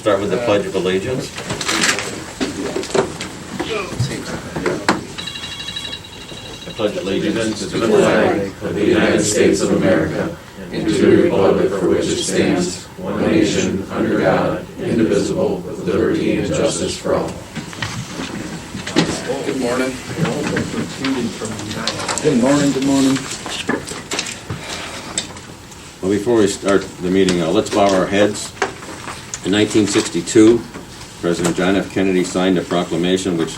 start with the Pledge of Allegiance. I pledge allegiance to the flag of the United States of America and to the republic for which it stands, one nation, under God, indivisible, with liberty and justice for all. Good morning. Good morning, good morning. Well, before we start the meeting, let's bow our heads. In 1962, President John F. Kennedy signed a proclamation which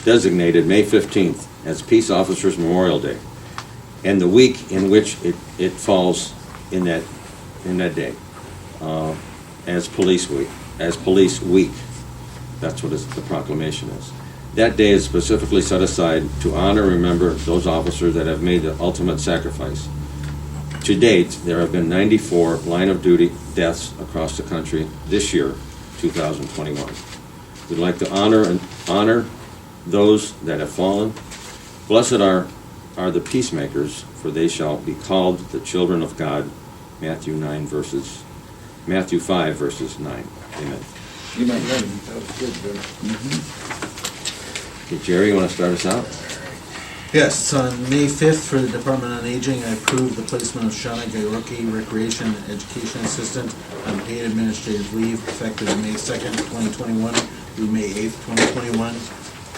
designated May 15th as Peace Officers Memorial Day, and the week in which it falls in that day as Police Week. That's what the proclamation is. That day is specifically set aside to honor and remember those officers that have made the ultimate sacrifice. To date, there have been 94 line-of-duty deaths across the country this year, 2021. We'd like to honor those that have fallen. Blessed are the peacemakers, for they shall be called the children of God. Matthew 5, verses 9. Amen. You might read. That was good, Bill. Okay, Jerry, you want to start us out? Yes, on May 5th, for the Department on Aging, I approved the placement of Shauna Gairoki, Recreation and Education Assistant, on paid administrative leave effective May 2nd, 2021 through May 8th, 2021.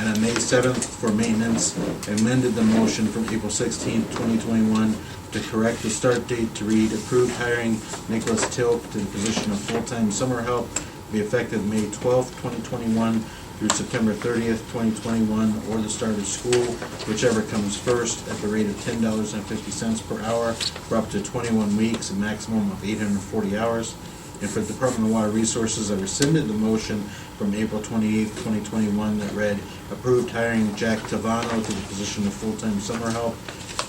And on May 7th, for maintenance, amended the motion from April 16th, 2021 to correct the start date to read approved hiring Nicholas Tilk to the position of full-time summer help, be effective May 12th, 2021 through September 30th, 2021, or the start of school, whichever comes first, at the rate of $10.50 per hour for up to 21 weeks, a maximum of 840 hours. And for the Department of Water Resources, I rescinded the motion from April 28th, 2021 that read, approved hiring Jack Tavano to the position of full-time summer help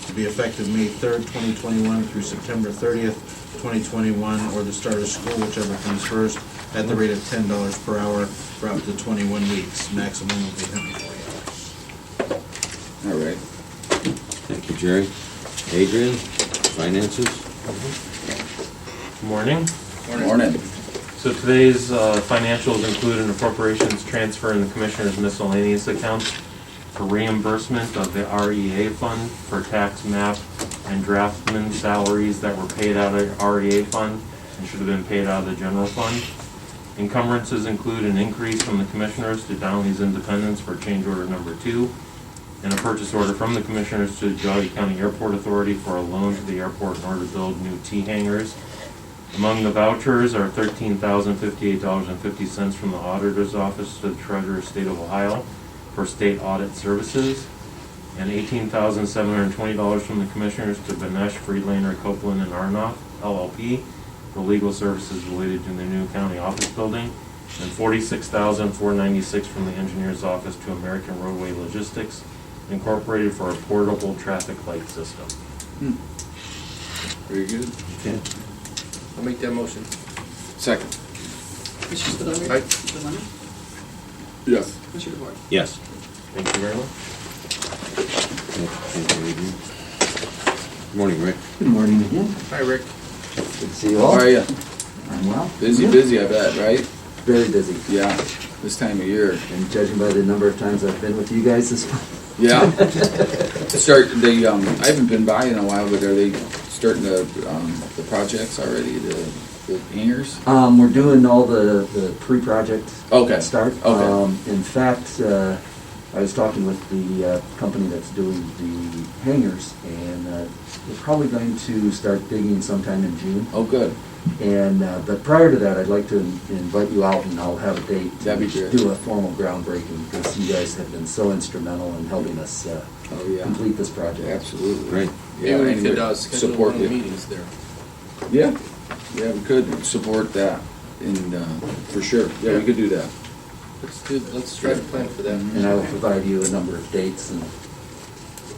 to be effective May 3rd, 2021 through September 30th, 2021, or the start of school, whichever comes first, at the rate of $10 per hour for up to 21 weeks, maximum of 840 hours. All right. Thank you, Jerry. Adrian, finances? Morning. Morning. So today's financials include an appropriations transfer in the Commissioner's miscellaneous accounts for reimbursement of the REA fund for tax map and draftman salaries that were paid out of the REA fund and should have been paid out of the general fund. Encumbrances include an increase from the Commissioners to Downey's Independence for change order number 2, and a purchase order from the Commissioners to the Geauga County Airport Authority for a loan to the airport in order to build new T-hangars. Among the vouchers are $13,058.50 from the Auditor's Office to the Treasurer of the State of Ohio for state audit services, and $18,720 from the Commissioners to Banesh, Friedlander, Copeland, and Arnoff, LLP, for legal services related to the new county office building, and $46,496 from the Engineer's Office to American Roadway Logistics, Incorporated, for a portable traffic light system. Very good. Okay. I'll make that motion. Second. Commissioner Spudler. Aye. Commissioner Lennon. Yes. Commissioner DeBoer. Yes. Thank you very much. Thank you, Adrian. Good morning, Rick. Good morning again. Hi, Rick. Good to see you How all. are you? I'm well. Busy, I bet, right? Very busy. Yeah, this time of year. And judging by the number of times I've been with you guys this month. Yeah. I haven't been by in a while, but are they starting the projects already, the hangars? We're doing all the pre-project Okay. start. Okay. In fact, I was talking with the company that's doing the hangars, and we're probably going to start digging sometime in June. Oh, good. And but prior to that, I'd like to invite you out, and I'll have a date to That'd be great. do a formal groundbreaking, because you guys have been so instrumental in helping us Oh, yeah. complete this project. Absolutely. Great. Yeah, Maybe we and could schedule support one of the you. meetings there. Yeah, we could support that, and for sure. Yeah, we could do that. Let's try to plan for that. And I will provide you a number of dates, and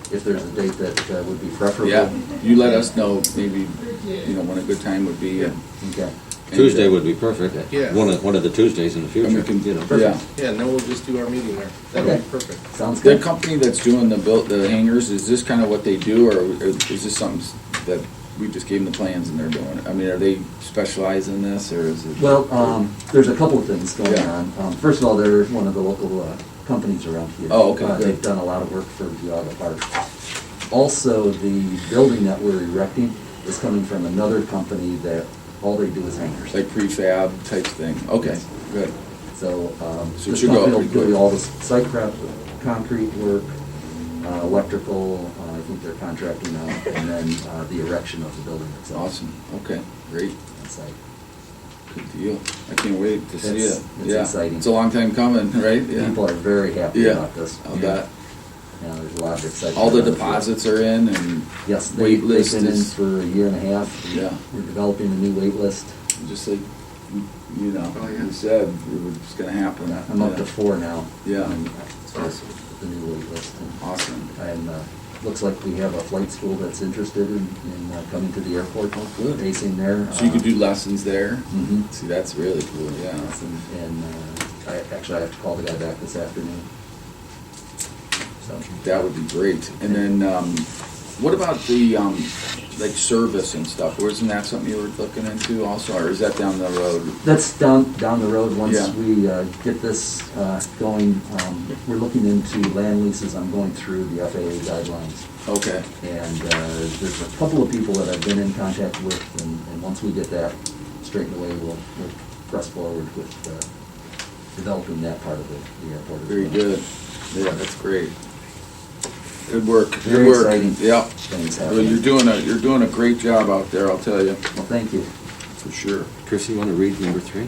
if there's a date that would be preferable. Yeah, you let us know maybe, when a good time would be. Yeah. Okay. Tuesday would be perfect. Yeah. One of the Tuesdays in the future. And we can, yeah. Yeah, and then we'll just do our meeting there. That'll Okay. be perfect. Sounds The good. company that's doing the hangars, is this kind of what they do, or is this something that we just gave them the plans and they're doing it? I mean, are they specialized in this, or is it? Well, there's a couple of things going Yeah. on. First of all, they're one of the local companies around here. Oh, okay, good. They've done a lot of work for Geauga Park. Also, the building that we're erecting is coming from another company that all they do is hangers. Like prefab type thing? Okay, Yes. good. So, So it this should go up company will pretty do quick. all the site prep, concrete work, electrical, I think they're contracting out, and then the erection of the building itself. Awesome, okay, great, on site. good deal. I can't wait to see It's- it. it's Yeah. exciting. It's a long time coming, right? Yeah. People are very happy Yeah. about this. I'll bet. You know, there's a lot of excitement. All the about it. deposits are in and Yes, wait they've list been in is, for a year and a half. Yeah. We're developing a new wait list. just like, you know, Oh, yeah. you said, it was gonna happen. I'm up to Yeah. 4 now. Yeah. That's awesome. The new wait list. Awesome. And looks like we have a flight school that's interested in coming to the airport. Good. Basing there. So you could do lessons there? Mhm. See, that's really cool, yeah. And I have to call the guy back this afternoon. So. That would be great. And then, what about the, like service and stuff? Wasn't that something you were looking into also, or is that down the road? That's down the road. Once Yeah. we get this going, we're looking into land leases. I'm going through the FAA guidelines. Okay, And there's a couple of people that I've been in contact with, and once we get that straightened away, we'll press forward with developing that part of the airport as very well. good. Yeah, that's great. Good work, good Very work. exciting Yeah. things Well, happening. you're doing a great job out there, I'll tell you, Well, thank you. for sure. Chris, you want to read number 3?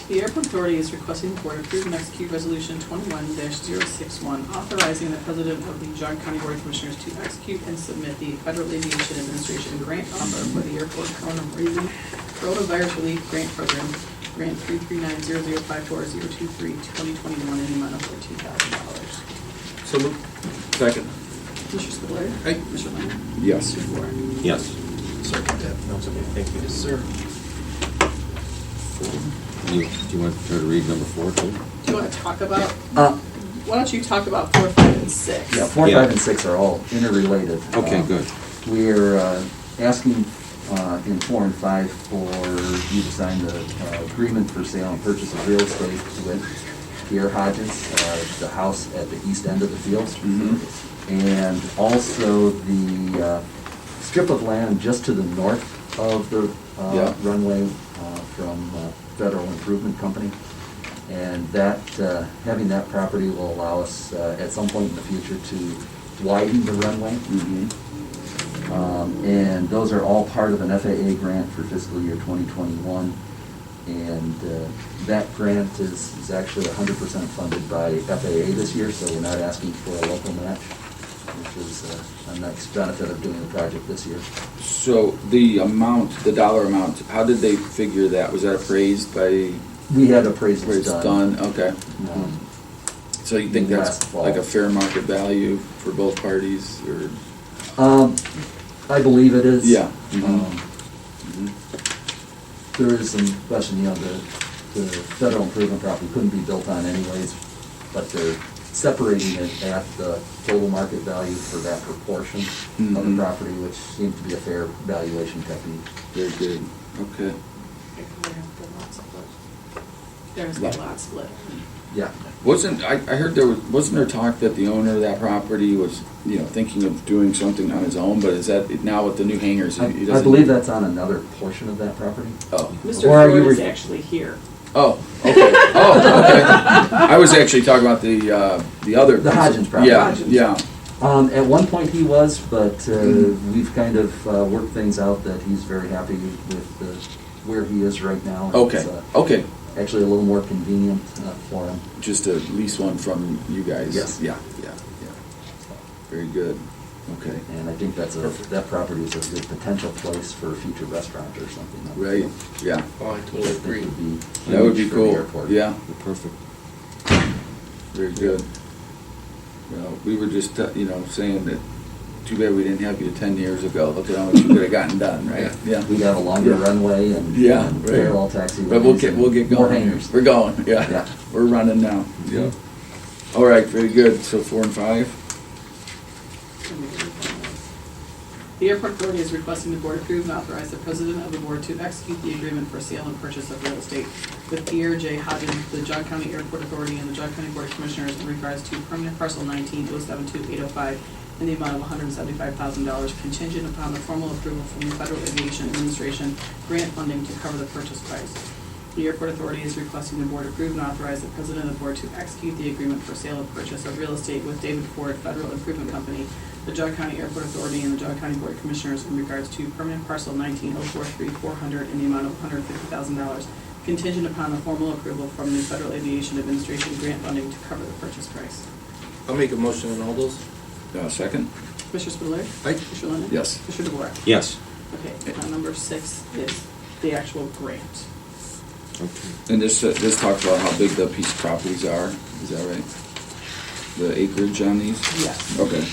The Airport Authority is requesting the board approve and execute Resolution 21-061, authorizing the President of the Geauga County Board of Commissioners to execute and submit the Federal Aviation Administration grant offer for the Airport Coronavirus Relief Grant Program, Grant 3390054-023, 2021, in the amount of $14,000. So moved. Second. Mr. Spiller? Aye. Mr. Leonard? Yes. Mr. Moore? Yes. Sorry about that. No, it's okay, thank you. Yes, sir. Do you want to try to read number 4 too? Do you want to talk about, Uh, why don't you talk about 4, 5, and 6? Yeah, 4, Yeah. 5, and 6 are all interrelated. Okay, good. We're asking in 4 and 5 for you to sign the agreement for sale and purchase of real estate with Pierre Hodges, the house at the east end of the fields. Mhm. And also the strip of land just to the north of the Yeah. runway from Federal Improvement Company. And that, having that property will allow us at some point in the future to widen the runway. Mhm. And those are all part of an FAA grant for fiscal year 2021. And that grant is actually 100% funded by FAA this year, so we're not asking for a local match, which is a nice benefit of doing the project this year. So the amount, the dollar amount, how did they figure that? Was that appraised by, We had where appraisals it's done. done? Okay. Um, So you think Last that's fall. like a fair market value for both parties, or? I believe it is. Yeah. Um, There is some question, you know, the federal improvement property couldn't be built on anyways, but they're separating it at the total market value for that proportion of the Mhm. property, which seems to be a fair valuation technique. Very good, okay. There's the lot split. Yeah. I heard wasn't there talk that the owner of that property was, you know, thinking of doing something on his own, but is that, now with the new hangars, he I doesn't? believe that's on another portion of that property. Oh, Mr. Or are you Ford is re- actually here. oh, okay, oh, okay. I was actually talking about the other. The Hodgins property. Yeah, Hodgins. yeah, At one point he was, but we've kind of worked things out that he's very happy with where he is right now. okay, It's, okay. actually a little more convenient for him. Just a lease one from you guys? Yes. Yeah, yeah, yeah. Very good, okay. And I think that property is a good potential place for a future restaurant or something. Right, yeah. Oh, I totally agree. That would be huge for the cool, airport. yeah. Perfect. Very good. Well, we were just, saying that, too bad we didn't have you 10 years ago. Look at how much you could have gotten done, right? Yeah. We have a longer Yeah. runway and Yeah, and right. parallel taxi. But we'll get going. More hangars. We're going, yeah. Yeah. We're running now. Yeah. All right, very good. So 4 and 5? The Airport Authority is requesting the Board approve and authorize the President of the Board to execute the agreement for sale and purchase of real estate with Pierre J. Hodgen, the Jog County Airport Authority, and the Jog County Board of Commissioners in regards to permanent parcel 19072805 in the amount of $175,000 contingent upon the formal approval from the Federal Aviation Administration grant funding to cover the purchase price. The Airport Authority is requesting the Board approve and authorize the President of the Board to execute the agreement for sale and purchase of real estate with David Ford Federal Improvement Company, the Jog County Airport Authority, and the Jog County Board of Commissioners in regards to permanent parcel 19043400 in the amount of $150,000, contingent upon the formal approval from the Federal Aviation Administration grant funding to cover the purchase price. I'll make a motion on all those. Second? Commissioner Spudler? Aye. Commissioner Lennon? Yes. Commissioner DeWart? Yes. Okay, number 6 is the actual grant. Okay. And this talks about how big the piece of properties are, is that right? The acreage on these? Yes. Okay.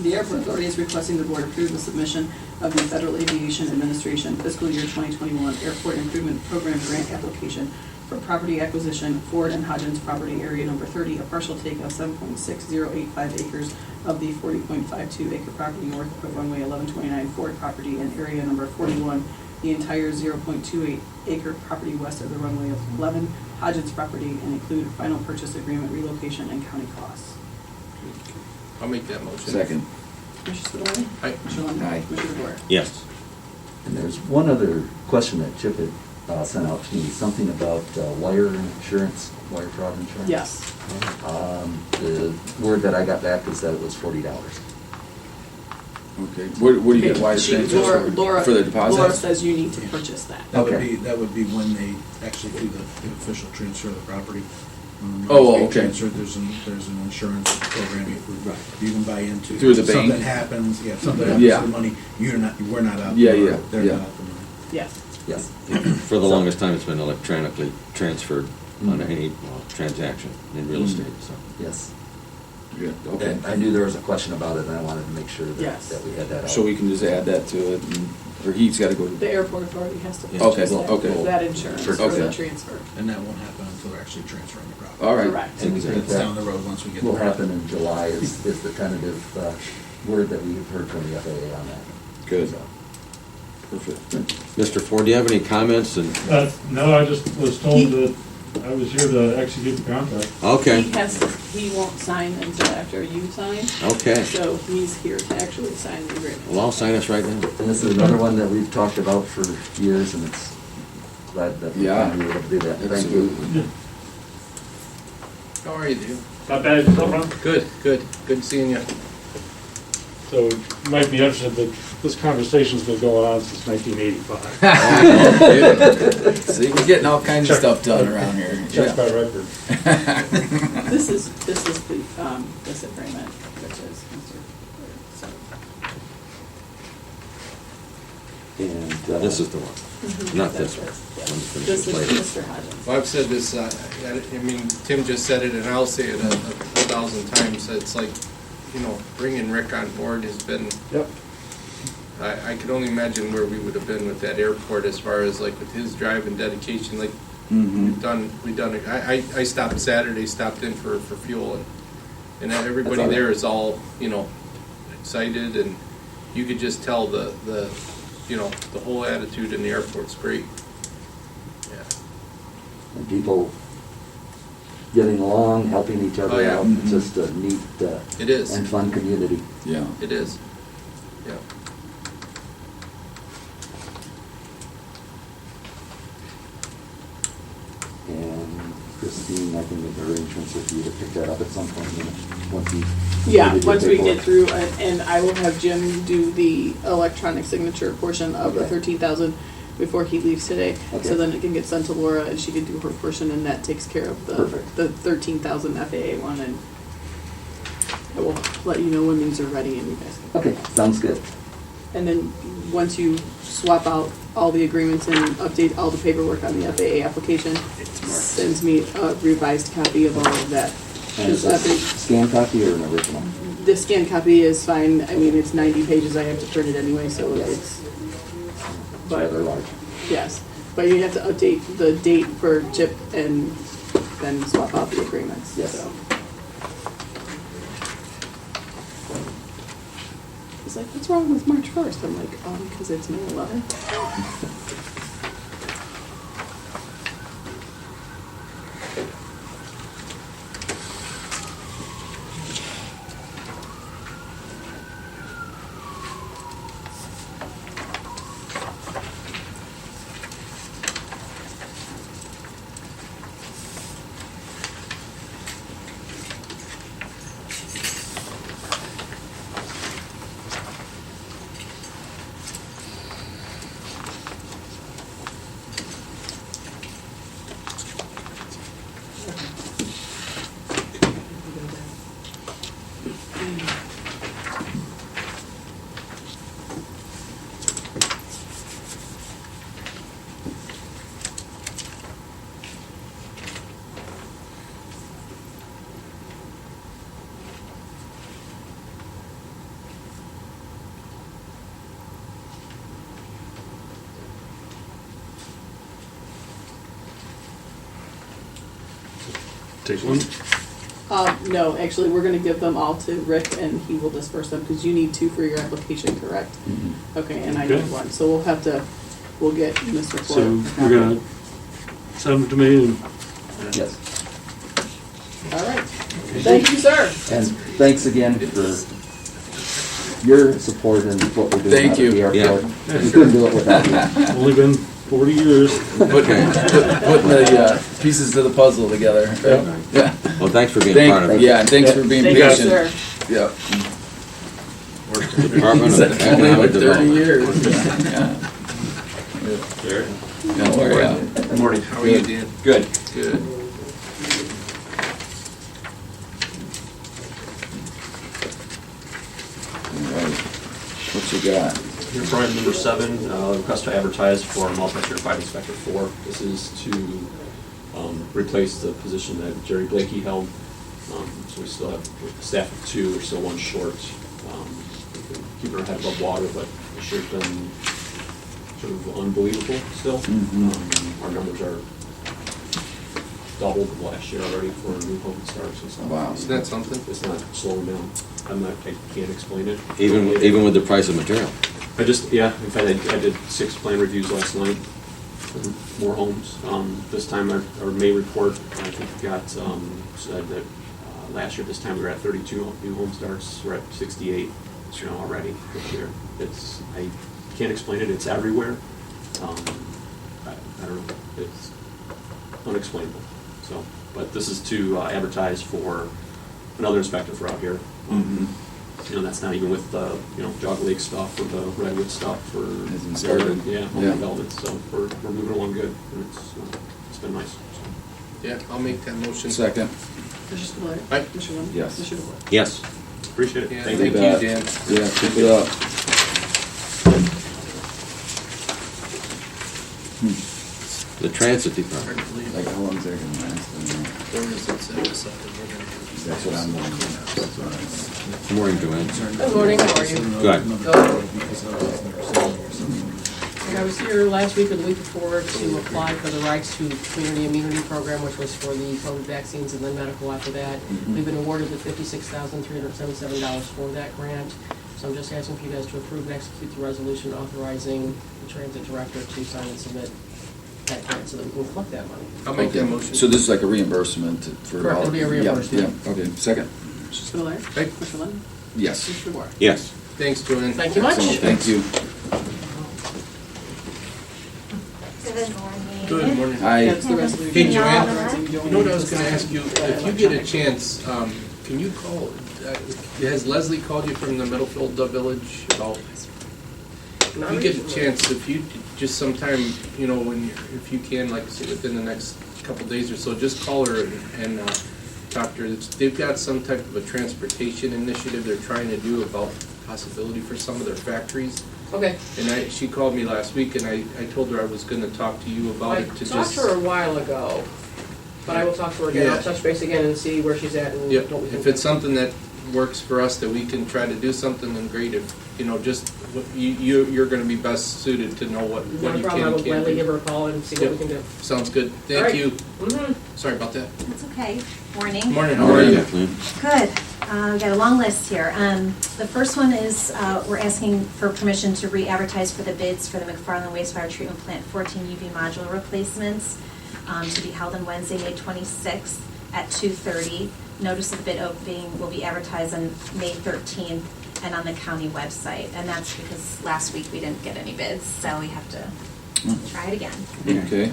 The Airport Authority is requesting the Board approve the submission of the Federal Aviation Administration fiscal year 2021 Airport Improvement Program grant application for property acquisition, Ford and Hodgins property area number 30, a partial take of 7.6085 acres of the 40.52 acre property north of runway 1129 Ford property, and area number 41, the entire 0.28 acre property west of the runway of 11 Hodgins property, and include final purchase agreement, relocation, and county costs. I'll make that motion. Second. Commissioner Spudler? Aye. Commissioner Lennon? Aye. Commissioner DeWart? Yes. And there's one other question that Chip had sent out to me, something about wire insurance, wire fraud insurance. Yes. The word that I got back is that it was $40. Okay. What do you get, wire She- transfers Laura- for the deposits? Laura says you need to purchase that. Okay. That would be when they actually do the official transfer of the property. Oh, They okay. transfer, there's an insurance program you can buy into. Through the If bank? Something happens, yeah, if something happens Yeah. to the money, we're not out. Yeah, the- yeah, They're yeah. not out the money. Yes. Yes. For the longest time, it's been electronically transferred on any transaction in real estate, so. Yes. Good, okay. And I knew there was a question about it, and I wanted to make sure Yes. that we had that out. So we can just add that to it, or he's gotta go to. The Airport Authority has to Okay, purchase okay. that insurance for Okay. the transfer. And that won't happen until they're actually transferring the property. All right. Correct. And we think It's down the road once we that get. the will property. happen in July is the tentative word that we've heard from the FAA on that. Good. So, Perfect. Mr. Ford, do you have any comments? And No, I just was told that I was here to execute the contract. Okay, He won't sign until after you sign, okay. so he's here to actually sign the agreement. Well, I'll sign us right now. And this is another one that we've talked about for years, and it's glad that we Yeah. finally were able to do that. Thank Absolutely. you. How are you, dude? Not bad, no problem. Good, good. Good seeing you. So you might be interested that this conversation's been going on since 1985. See, we're getting all kinds of stuff done around here. Check my record. This is the, this agreement, which is Mr. So, And This is the one, not this one. yeah. One's finished This is later. Mr. Hodgins. Well, I've said this, I mean, Tim just said it, and I'll say it a 1,000 times. It's like, you know, bringing Rick on board has been, Yep. I could only imagine where we would have been with that airport as far as like with his drive and dedication, like Mm-hmm. we've done, I stopped Saturday, stopped in for fuel, and everybody That's all there right. is all, you know, excited, and you could just tell the you know, the whole attitude in the airport's great. Yeah. and people getting along, helping each Oh, other yeah. out. It's just a neat It is. and fun community. Yeah. It is. Yeah. And Christine, I can make arrangements with you to pick that up at some point, you know, once you. Yeah, completed your once we get paperwork. through, and I will have Jim do the electronic signature portion of the Okay. 13,000 before he leaves today. Okay. So then it can get sent to Laura and she can do her portion, and that takes care of Perfect. the 13,000 FAA one, and I will let you know when these are ready and you guys can. Okay, sounds good. And then, once you swap out all the agreements and update all the paperwork on the FAA application, sends me a revised copy of all of that. And is Because this a scan copy or an original? the scanned copy is fine, I mean, it's 90 pages, I have to print it anyway, so Yes. it's, It's rather large. yes. But you have to update the date for Chip and then swap out the agreements, Yes. so. Is He's like, what's wrong with March 1st? I'm like, because it's May 11th. Take one. No, actually, we're gonna give them all to Rick and he will disperse them, because you need 2 for your application, correct? Okay, and I need Okay. 1, so we'll get Mr. Ford. So we're gonna send them to me and Yes. All right, thank you, sir. And thanks again for your support and what we're doing Thank out at the you. airport. We couldn't do it without you. only been 40 years. Putting the pieces to the puzzle together. Yeah. Well, thanks for being part of it. Yeah, and thanks for being Thank you, patient. sir. Yeah. Department Said of only Economic like 30 Development. years. Yeah. Don't worry. Good morning. How are you, Dan? Good. Good. All right. What you got? Here for item number 7, request to advertise for multi-certified inspector 4. This is to replace the position that Jerry Blakey held. So we still have a staff of 2, we're still 1 short. We've been keeping our head above water, but this year's been sort of unbelievable still. Our numbers are doubled last year already for new home starts and stuff. Wow. Isn't that something? It's not slowing down. I can't explain it. Even with the price of material. In fact, I did 6 plan reviews last night for more homes. This time, our May report, I think got, said that last year, this time, we were at 32 new home starts. We're at 68, already this year. I can't explain it, it's everywhere. I don't know, it's unexplainable. So, but this is to advertise for another inspector for out here. That's not even with the, Jog Lake stuff or the Redwood stuff or. Hasn't started. Home Yeah. development, so we're moving along good, and it's been nice. So. Yeah, I'll make that motion. Second. Mr. Spillier. Aye. Mr. Lundey. Yes. Mr. DeWort. Yes. Appreciate it. Yeah, Thank thank you. you, bet. Dan. Yeah, keep it up. The transit department. Like, how long's that gonna last? That's what I'm wondering. Good morning, Joanne. Good morning, how are you? Good. I was here last week or the week before to apply for the Rights to Community Immunity Program, which was for the COVID vaccines and then medical after that. We've been awarded the $56,377 for that grant. So I'm just asking for you guys to approve and execute the resolution authorizing the transit director to sign and submit that grant so that we can collect that money. I'll make that motion. So this is like a reimbursement for all? Correct, it'll be a reimbursement. Yeah, okay, second. Mr. Spillier. Aye. Mr. Lundey. Yes. Mr. DeWort. Yes. Thanks, Joanne. Thank you much. Excellent, thank you. Good morning. Good morning. Hi. That's the resolution. Hey, Joanne, Authorizing you know what I was gonna ask you? If you get a chance, can you call, has Leslie called you from the Middlefield Village about? If you get a chance, if you, just sometime, if you can, like I say, within the next couple days or so, just call her and talk to her. They've got some type of a transportation initiative they're trying to do about possibility for some of their factories. Okay. And she called me last week, and I told her I was gonna talk to you about I it to just. talked to her a while ago, but I will talk to her again. Yeah. I'll touch base again and see where she's at and Yep, what we can if do. it's something that, works for us that we can try to do something, then great. If, just, you're gonna be best suited to know what No you problem, I can will and gladly can't give do. her a call and see what we can do. Sounds good. All Thank right. you. Mhm. Sorry about that. That's okay. Morning. Morning, how are you? Kathleen? Good. We've got a long list here. The first one is, we're asking for permission to re-advertise for the bids for the McFarland wastewater treatment plant 14 UV module replacements to be held on Wednesday, May 26th at 2:30. Notice of bid opening will be advertised on May 13th and on the county website. And that's because last week we didn't get any bids, so we have to try it again. Okay.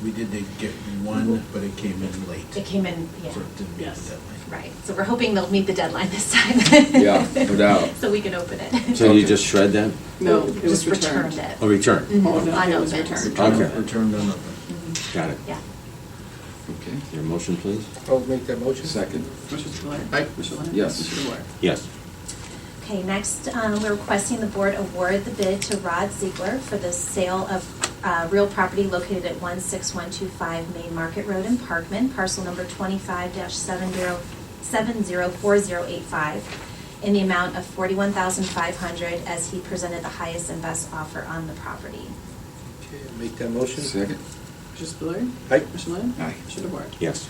We did get one, but it came in late. It came in, yeah. So it didn't meet Yes. the deadline. Right, so we're hoping they'll meet the deadline this time. Yeah, no doubt. So we can open it. So you just shred that? No, it was Just returned returned. it. Oh, return? Mhm, Oh, no, it was unopened. returned. Okay. Returned unopened. Got it. Yeah. Okay. Your motion, please? I'll make that motion. Second. Commissioner Spudler. Aye. Commissioner Lennon. Yes. Commissioner DeWart. Yes. Okay, next, we're requesting the board award the bid to Rod Ziegler for the sale of real property located at 16125 Main Market Road in Parkman, parcel number 25-704085, in the amount of $41,500 as he presented the highest and best offer on the property. Okay, I'll make that motion. Second. Commissioner Spudler. Aye. Commissioner Lennon. Aye. Commissioner DeWart. Yes.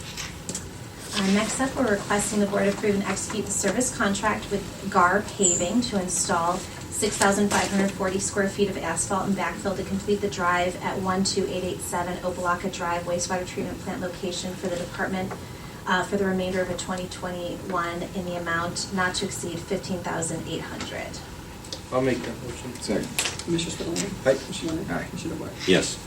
Next up, we're requesting the board approve and execute the service contract with GAR Paving to install 6,540 square feet of asphalt and backfill to complete the drive at 12887 Opelika Drive wastewater treatment plant location for the department for the remainder of 2021 in the amount not to exceed $15,800. I'll make that motion. Second. Commissioner Spudler. Aye. Commissioner Lennon. Aye. Commissioner DeWart. Yes.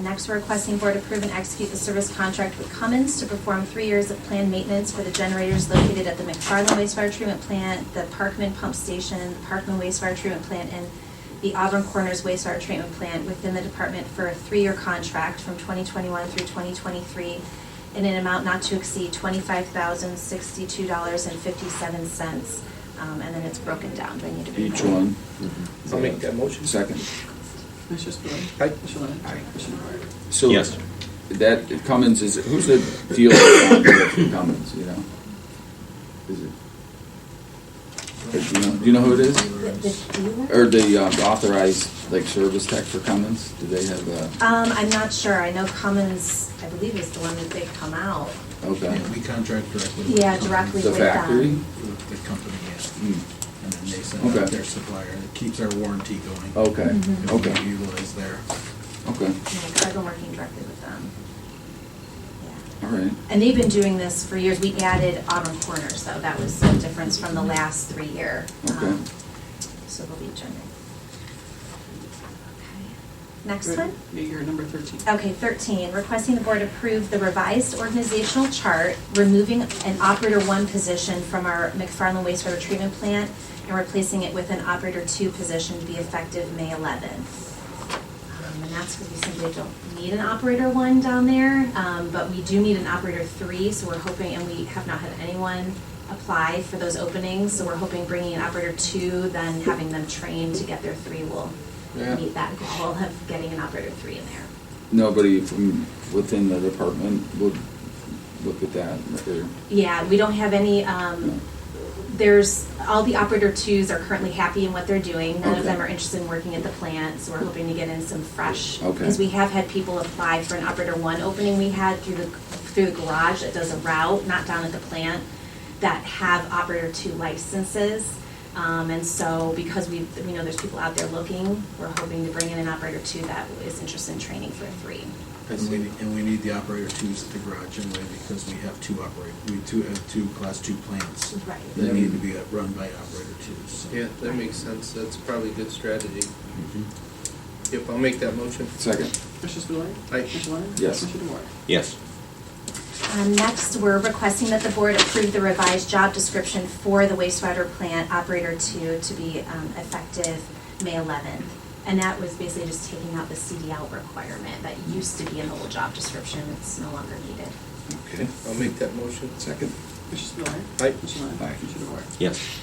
Next, we're requesting board approve and execute the service contract with Cummins to perform 3 years of planned maintenance for the generators located at the McFarland wastewater treatment plant, the Parkman pump station, the Parkman wastewater treatment plant, and the Auburn Corners wastewater treatment plant within the department for a 3-year contract from 2021 through 2023 in an amount not to exceed $25,062.57. And then it's broken down. Do I need to read Each that? one. I'll make that motion. Second. Commissioner Spudler. Aye. Commissioner Lennon. Aye. Commissioner DeWart. So Yes. that Cummins is, who's the dealer for Cummins, you know? Is it? Or do you know who it is? The dealer? Or the authorized, like, service tech for Cummins? Do they have a, I'm not sure. I know Cummins, I believe, is the one that they come out. okay. Yeah, we contract directly. with Yeah, the directly The with factory? them. With the company, yeah. Hmm. And then they send Okay. out their supplier. It keeps our warranty going. Okay, Mhm. If we okay, don't utilize their. okay, Yeah, 'cause I've been working directly with them. Yeah. all right. And they've been doing this for years. We added Auburn Corners, though. That was the difference from the last 3-year. Okay. So they'll be joining. Okay. Next one? You're number 13. Okay, 13, requesting the board approve the revised organizational chart, removing an operator 1 position from our McFarland wastewater treatment plant and replacing it with an operator 2 position to be effective May 11th. And that's because we simply don't need an operator 1 down there, but we do need an operator 3, so we're hoping, and we have not had anyone apply for those openings, so we're hoping bringing an operator 2, then having them trained to get their 3 will Yeah. meet that goal of getting an operator 3 in there. Nobody from within the department would look at that, or, Yeah, we don't have any, there's, all the operator 2s are currently happy in what they're doing. None of Okay. them are interested in working at the plant, so we're hoping to get in some fresh. Okay. Because we have had people apply for an operator 1 opening we had through the garage that does a route, not down at the plant, that have operator 2 licenses. And so because we know there's people out there looking, we're hoping to bring in an operator 2 that is interested in training for a 3. And we need the operator 2s at the garage anyway, because we have two class 2 plants. Right. That need to be run by operator 2s. So. Yeah, that makes sense. That's probably a good strategy. Mm-hmm. Yep, I'll make that motion. second. Commissioner Spudler. Aye. Commissioner Lennon. Yes. Commissioner DeWart. Yes. Next, we're requesting that the board approve the revised job description for the wastewater plant operator 2 to be effective May 11th. And that was basically just taking out the CDL requirement that used to be in the old job description. It's no longer needed. Okay, I'll make that motion. second. Commissioner Spudler. Aye. Commissioner Lennon. Aye. Commissioner DeWart. Yes.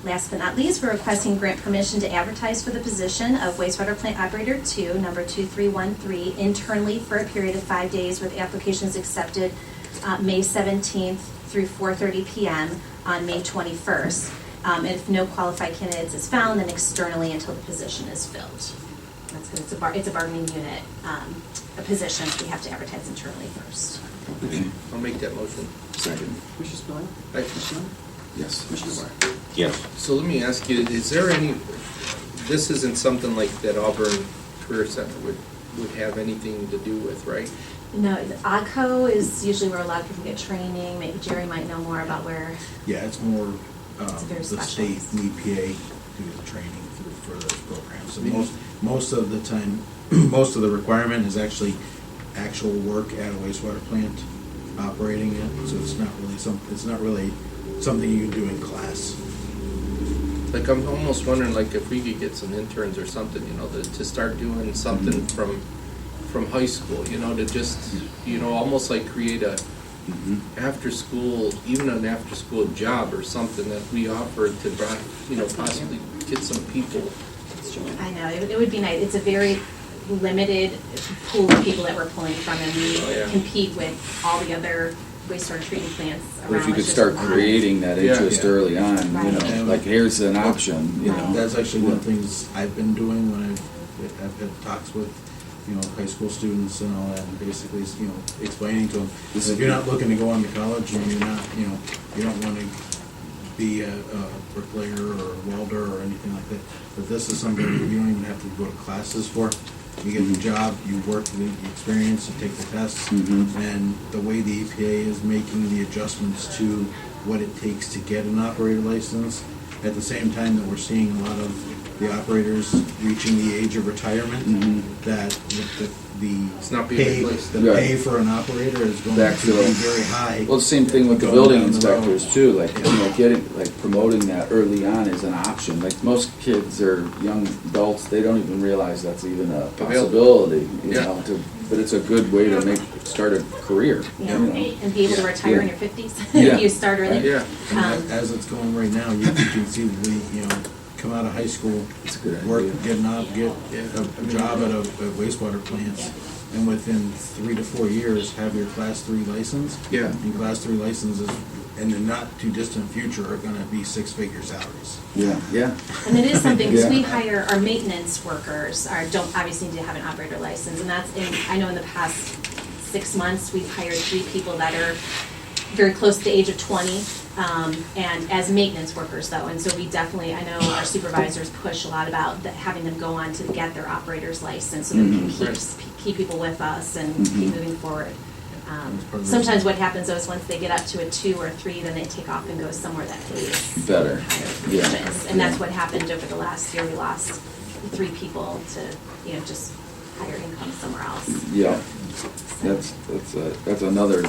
Last but not least, we're requesting grant permission to advertise for the position of wastewater plant operator 2, number 2313, internally for a period of 5 days with applications accepted May 17th through 4:30 PM on May 21st. And if no qualified candidates is found, then externally until the position is filled. That's good. It's a bargaining unit, a position, so we have to advertise internally first. I'll make that motion. Second. Commissioner Spillier. Aye. Commissioner Miller. Yes. Commissioner Warren. Yes. So let me ask you, is there any, this isn't something like that Auburn Career Center would have anything to do with, right? No, the AGCO is usually where a lot of people get training. Maybe Jerry might know more about where. Yeah, it's more, It's very the state specialized. and EPA do the training for those programs. So Mhm. most of the time, most of the requirement is actually actual work at a wastewater plant operating it. So it's not really something you can do in class. Like, I'm almost wondering, like, if we could get some interns or something, you know, to start doing something from high school, you know, to just, you know, almost like create a after-school, even an after-school job or something that we offer to, you know, possibly get some people. I know, it would be nice. It's a very limited pool of people that we're pulling from, and we Oh, yeah. compete with all the other wastewater treatment plants around. Or if you could It's just start a lot. creating that Yeah. interest Yeah. early on, you Right. know, like here's an option, you know. That's actually one of the things I've been doing when I've had talks with, you know, high school students and all that, and basically, you know, explaining to them, if you're not looking to go on to college, and you're not, you know, you don't want to be a bricklayer or a welder or anything like that, but this is something that you don't even have to go to classes for. You get the job, you work the experience, you take the tests, and the way the EPA is making the adjustments to what it takes to get an operator license, at the same time that we're seeing a lot of the operators reaching the age of retirement, that It's not being pay, replaced. the pay for an operator is going Back to to be the- very high. Well, the same thing with the Going building down the road. inspectors too, like, you know, promoting that early on is an option. Like, most kids or young adults, they don't even realize that's even a possibility, you Yeah. know, but it's a good way to start a career, you Yeah, know. and be able to retire in Yeah. your 50s Yeah. if you start early. Yeah. And as it's going right now, you can see the, you know, come out of high school, It's a good work, idea. get a job at a wastewater plant, and within 3 to 4 years, have your class 3 license. Yeah. And class 3 licenses, in the not too distant future, are gonna be 6-figure salaries. Yeah, yeah. And it is something, because Yeah. we hire, our maintenance workers don't obviously need to have an operator license, and that's, I know in the past 6 months, we've hired 3 people that are very close to the age of 20, and as maintenance workers though, and so we definitely, I know our supervisors push a lot about having them go on to get their operator's license, so that we can keep people with us and keep moving forward. Sometimes what happens though is once they get up to a 2 or 3, then they take off and go somewhere that pays Better. higher Yeah. wages. And that's what happened over the last year. We lost 3 people to, you know, just higher income somewhere else. Yeah, that's another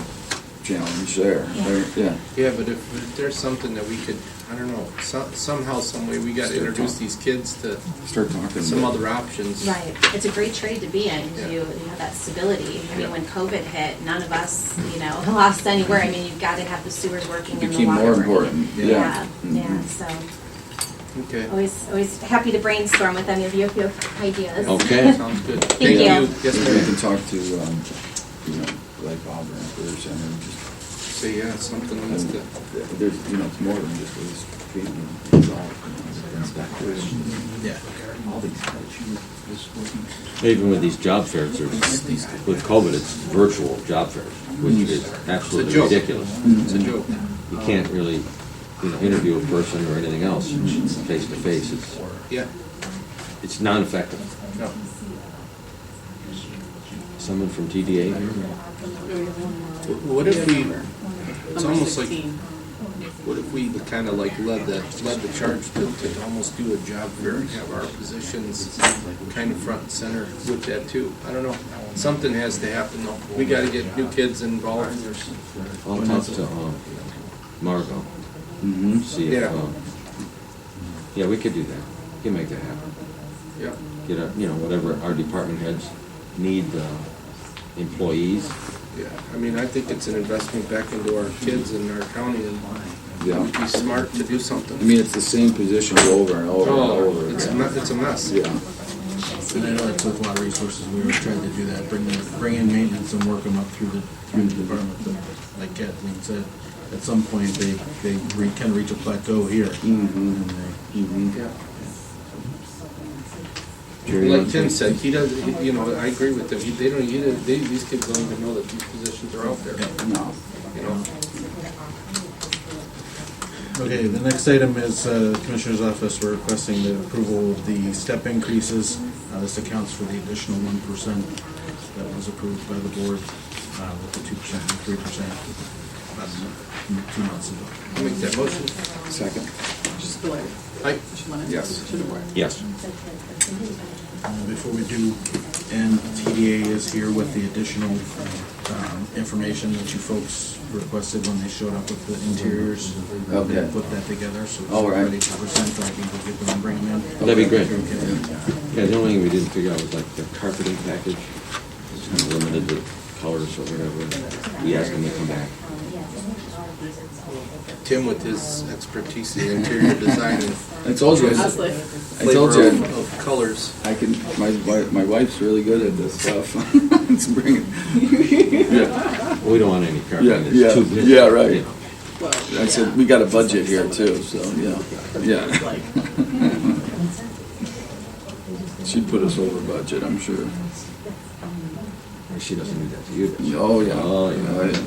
challenge there, right? Yeah. Yeah, but if there's something that we could, I don't know, somehow, some way, we gotta introduce these kids to Start talking. some other options. Right. It's a great trade to be in. Yeah. You have that stability. I mean, Yeah. when COVID hit, none of us, you know, lost anywhere. I mean, you've got to have the sewers working and the Became water more working. important, yeah. Yeah, so Okay. always happy to brainstorm with any of you if you have ideas. Okay. Sounds good. Thank you. Yes, Maybe we ma'am. can talk to, you know, like Auburn Career Center, just, So, yeah, something needs to, there's, you know, it's more than just waste treatment, it's all, you know, inspectors, Yeah. all these. Even with these job fairs, with COVID, it's virtual job fairs, which is absolutely joke. ridiculous. it's a joke. You can't really, you know, interview a person or anything else face to face. Yeah. It's non-effective. No. Someone from TDA here? What if we, it's Number almost like, 16. what if we kind of like led the charge to almost do a job fair and have our positions kind of front and center with that too? I don't know. Something has to happen though. We gotta get new kids involved. I'll talk to Margot, see if, Yeah. yeah, we could do that. We can make that happen. Yeah. Get a, you know, whatever our department heads need, employees. Yeah. I mean, I think it's an investment back into our kids and our county, and Yeah. it'd be smart to do something. I mean, it's the same positions over and over and Oh, over. it's a mess. Yeah. And I know it's with Water Resources, we were trying to do that, bring in maintenance and work them up through the department. But like Kathleen said, at some point, they can reach a plateau here. And they, Like Tim said, he doesn't, you know, I agree with him, these kids don't even know that these positions are out there, No. you know? Okay, the next item is Commissioner's Office, we're requesting the approval of the step increases. This accounts for the additional 1% that was approved by the board with the 2% and 3% about 2 months ago. I'll make that motion. Second. Mr. Delaney? Aye. Mr. Lennon? Yes. Mr. DeBoer? Yes. Before we do, and TDA is here with the additional information that you folks requested when they showed up with the interiors. Okay. They put that together, so it's All right. ready to present, so I can go get them and bring them in. That'd be great. Okay. Yeah, the only thing we didn't figure out was like the carpeting package. It's kind of limited to colors or whatever. We asked them to come back. Tim with his expertise in interior design and I told you. Leslie? I told flavor you. of colors. I can. My wife's really good at this stuff. It's bringing. Yeah. We don't want any carpeting. Yeah, It's yeah, too good. yeah, right. You know. I said we got a budget here too, so yeah. She'd put us over budget, I'm sure. She doesn't do that to you, does she? Oh yeah. Oh, yeah. Oh yeah.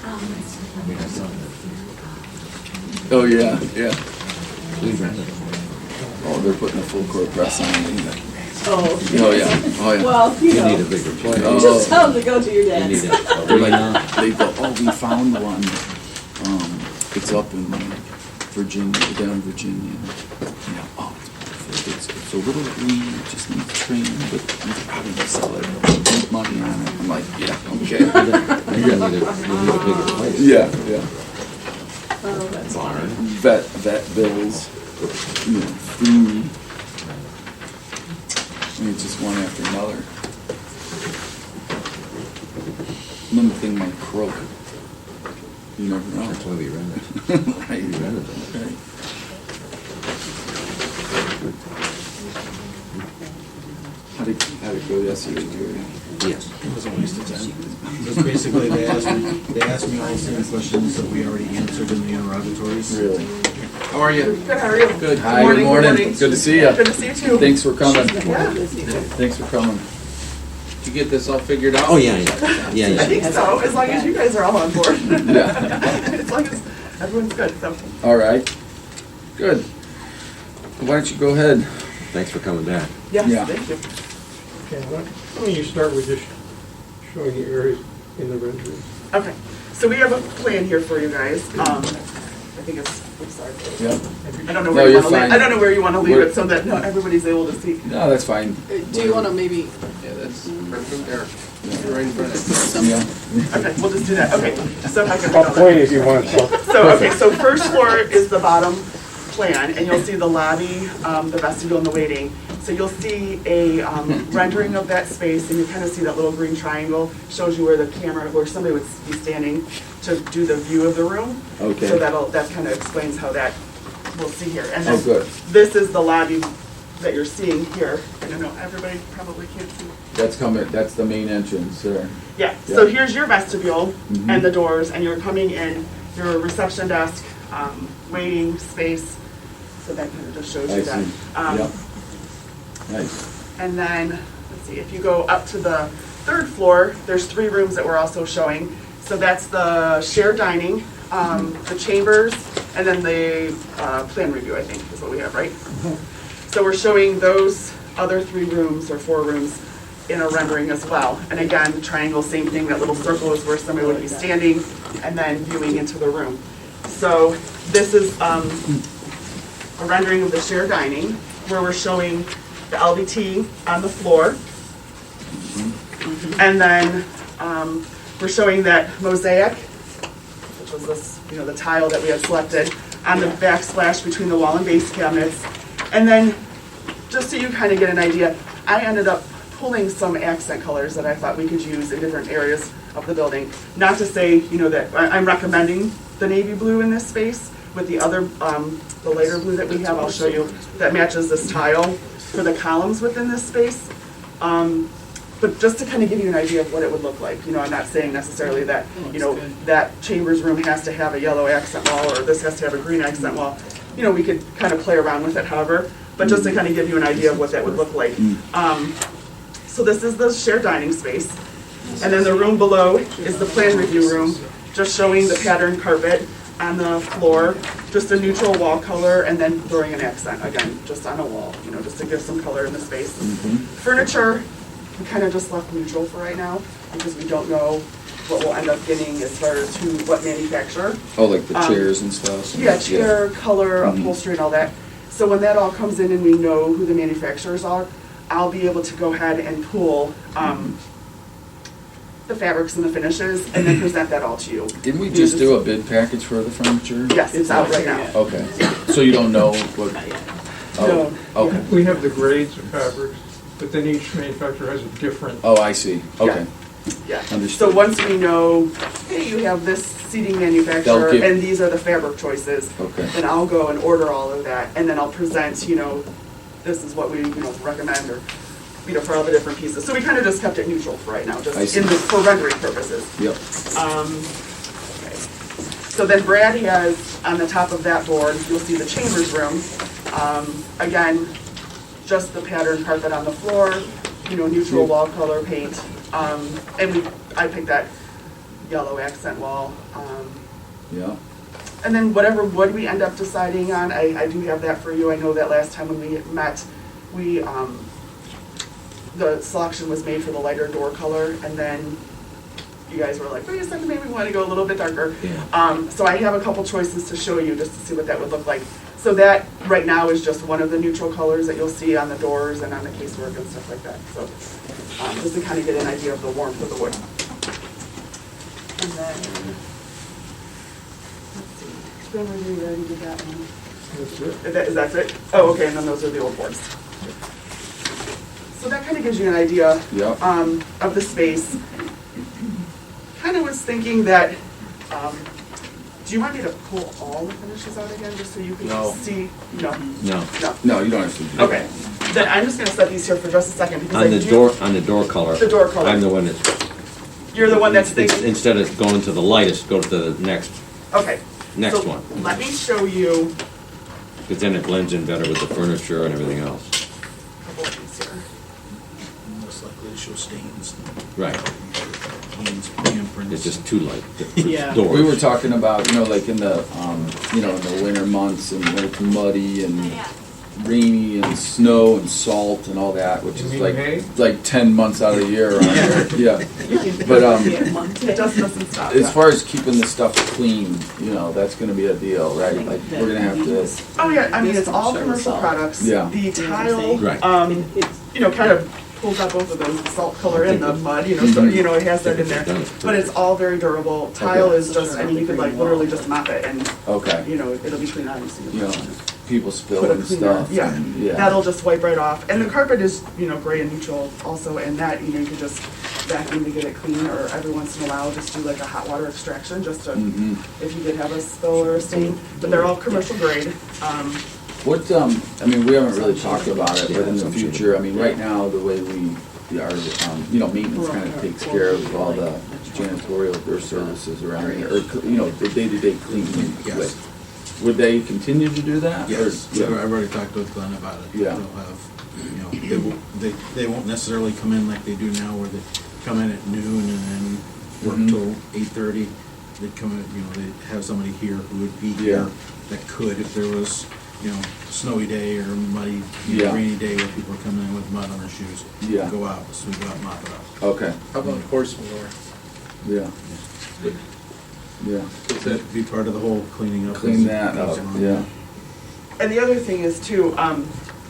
I mean, I saw that. Oh yeah. Yeah. We rented it. Oh, they're putting a full court press on it. Oh. Oh yeah. Oh yeah. Well, you You need a know, bigger place. Oh. just tell them to go to your You need dad's. a They're arena. like, they go, oh, we found one. It's up in Virginia, down in Virginia. Yeah, oh, it's perfect. It's a little green, it just needs training, but you could probably sell it. Make money on it. I'm like, yeah, okay. You're gonna need a bigger place. Yeah, yeah. Oh, that's Barn. Vet bills, you know, food. I mean, it's just one after another. And then the thing might croak. You never know. That's why we rented. Right. We rented them. Right. How'd it go yesterday, Jerry? Yes. It was a waste of time. Because basically, they asked me all the same questions that we already answered in the interrogatories. Really? How are you? Good, how are you? Good. Hi, good morning. Good to see you. Good to see you too. Thanks for coming. Yeah. Thanks for coming. Did you get this all figured out? Oh, yeah. Yeah. I think so, as long as you guys are all on board. Yeah. As long as everyone's good, so. All right. Good. Why don't you go ahead? Thanks for coming back. Yes, Yeah. thank you. Okay, why don't you start with just showing the areas in the renderings? Okay, so we have a plan here for you guys. I think it's, I'm sorry. Yeah. I don't know No, where you you're want to leave, fine. I don't know where you want to leave We're- it so that no, everybody's able to see. No, that's fine. Do you want to maybe, Yeah, that's perfect there. Right in front of Yeah. Okay, we'll just do that, okay. So if I can. I'll point if you want to. So first floor is the bottom plan, and you'll see the lobby, the vestibule, and the waiting. So you'll see a rendering of that space, and you kind of see that little green triangle, shows you where the camera, where somebody would be standing to do the view of the room. Okay. So that kind of explains how that, we'll see here. And Oh, then good. this is the lobby that you're seeing here. I don't know, everybody probably can't see. That's coming, that's the main entrance there. Yeah, so Yeah. here's your vestibule Mhm. and the doors, and you're coming in, your reception desk, waiting space, so that kind of just shows I you that. see. Yep. Nice. And then, let's see, if you go up to the third floor, there's 3 rooms that we're also showing. So that's the shared dining, the chambers, and then the plan review, I think, is what we have, right? So we're showing those other 3 rooms or 4 rooms in a rendering as well. And again, triangle, same thing, that little circle is where somebody would be standing and then viewing into the room. So this is a rendering of the shared dining, where we're showing the LVT on the floor. And then we're showing that mosaic, which was this, the tile that we had selected, on the backsplash between the wall and base cabinets. And then, just so you kind of get an idea, I ended up pulling some accent colors that I thought we could use in different areas of the building. Not to say, that I'm recommending the navy blue in this space with the other, the lighter blue that we have, I'll show you, that matches this tile for the columns within this space. But just to kind of give you an idea of what it would look like, you know, I'm not saying necessarily that, you know, that chambers room has to have a yellow accent wall, or this has to have a green accent wall. You know, we could kind of play around with it however, but just to kind of give you an idea of what that would look like. So this is the shared dining space, and then the room below is the plan review room, just showing the patterned carpet on the floor, just a neutral wall color, and then throwing an accent, again, just on a wall, you know, just to give some color in the space. Furniture, we kind of just left neutral for right now, because we don't know what we'll end up getting as far as who, what manufacturer. Oh, like the chairs and stuff? Yeah, chair, color, upholstery, and all that. So when that all comes in and we know who the manufacturers are, I'll be able to go ahead and pull the fabrics and the finishes, and then present that all to you. Didn't we just do a bid package for the furniture? Yes, it's out right now. Okay, so you don't know what? No. Oh, okay. We have the grades of fabrics, but then each manufacturer has a different. Oh, I see, okay. Yeah. Understood. So once we know, hey, you have this seating manufacturer, They'll give- and these are the fabric choices, Okay. then I'll go and order all of that, and then I'll present, you know, this is what we, you know, recommend, or, you know, for all the different pieces. So we kind of just kept it neutral for right now, I just see. in the, for rendering purposes. Yep. Okay. So then Brad has, on the top of that board, you'll see the chambers room. Again, just the patterned carpet on the floor, you know, neutral wall color paint. And I picked that yellow accent wall. Yeah. And then whatever wood we end up deciding on, I do have that for you. I know that last time when we met, the selection was made for the lighter door color, and then you guys were like, wait a second, maybe we want to go a little bit darker. Yeah. So I have a couple choices to show you just to see what that would look like. So that right now is just one of the neutral colors that you'll see on the doors and on the casework and stuff like that. So just to kind of get an idea of the warmth of the wood. And then, let's see, film review, we already did that one. That's it. That's it? Oh, okay, and then those are the old boards. So that kind of gives you an idea Yep. of the space. Kind of was thinking that, do you want me to pull all the finishes out again, just so you can No. see? No. No. No. No, you don't have to do that. Okay. Then I'm just gonna set these here for just a second, because On I the do. door color. The door color. I'm the one that's, You're the one that's thinking. instead of going to the lightest, go to the next Okay. Next So one. let me show you because then it blends in better with the furniture and everything else. a couple of these here. Most likely to show stains. Right. Stains, handprints. It's just too light. Yeah. Doors. We were talking about, you know, like in the, you know, in the winter months and when it's muddy and rainy and snow and salt and all that, which You is mean like, hay? like 10 months out of the year around here, yeah. But, It just doesn't stop. as far as keeping the stuff clean, you know, that's gonna be a deal, right? Like, we're gonna have to, Oh, yeah, I mean, it's all commercial products. Yeah. The tile, Right. you know, kind of pulls out both of those, the salt color and the mud, you know, so, you know, it has that in there. But it's all very durable. Tile is just, I mean, you could like literally just mop it and, okay, you know, it'll be clean, obviously. you know, people spill Put a and cleaner, stuff. yeah, and- yeah. that'll just wipe right off. And the carpet is, you know, gray and neutral also, and that, you know, you could just vacuum to get it clean, or every once in a while, just do like a hot water extraction, just to, Mhm. if you did have a spill or a stain. But they're all commercial grade. What, I mean, we haven't really talked about it, but in the future, I mean, right now, the way we are, you know, maintenance kind of takes care of all the janitorial or services around here, or, you know, the day-to-day cleaning. Yes. Would they continue to do that? or- Yes, I've already talked with Glenn about it. Yeah. They'll have, you know, they won't necessarily come in like they do now, where they come in at noon and then work Mhm. till 8:30. They'd come in, you know, they'd have somebody here who would be Yeah. here that could, if there was, you know, snowy day or muddy, you know, Yeah. rainy day where people are coming in with mud on their shoes. Yeah. Go out, sweep it up, mop it up. Okay, How about horse manure? yeah. Yeah, That'd be part of the whole cleaning up. clean that up, yeah. And the other thing is too,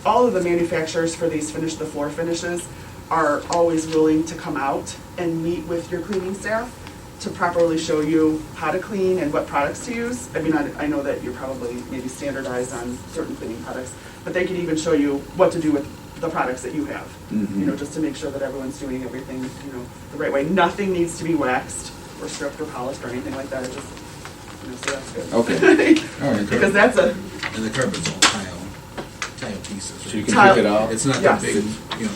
all of the manufacturers for these finish the floor finishes are always willing to come out and meet with your cleaning staff to properly show you how to clean and what products to use. I mean, I know that you're probably maybe standardized on certain cleaning products, but they could even show you what to do with the products that you have. Mhm. You know, just to make sure that everyone's doing everything, you know, the right way. Nothing needs to be waxed or stripped or polished or anything like that. It just, you know, so that's good. Okay. All right. Because that's a, And the carpet's all tile pieces. So you can Tile- pick it out? It's not Yes. that big, you know,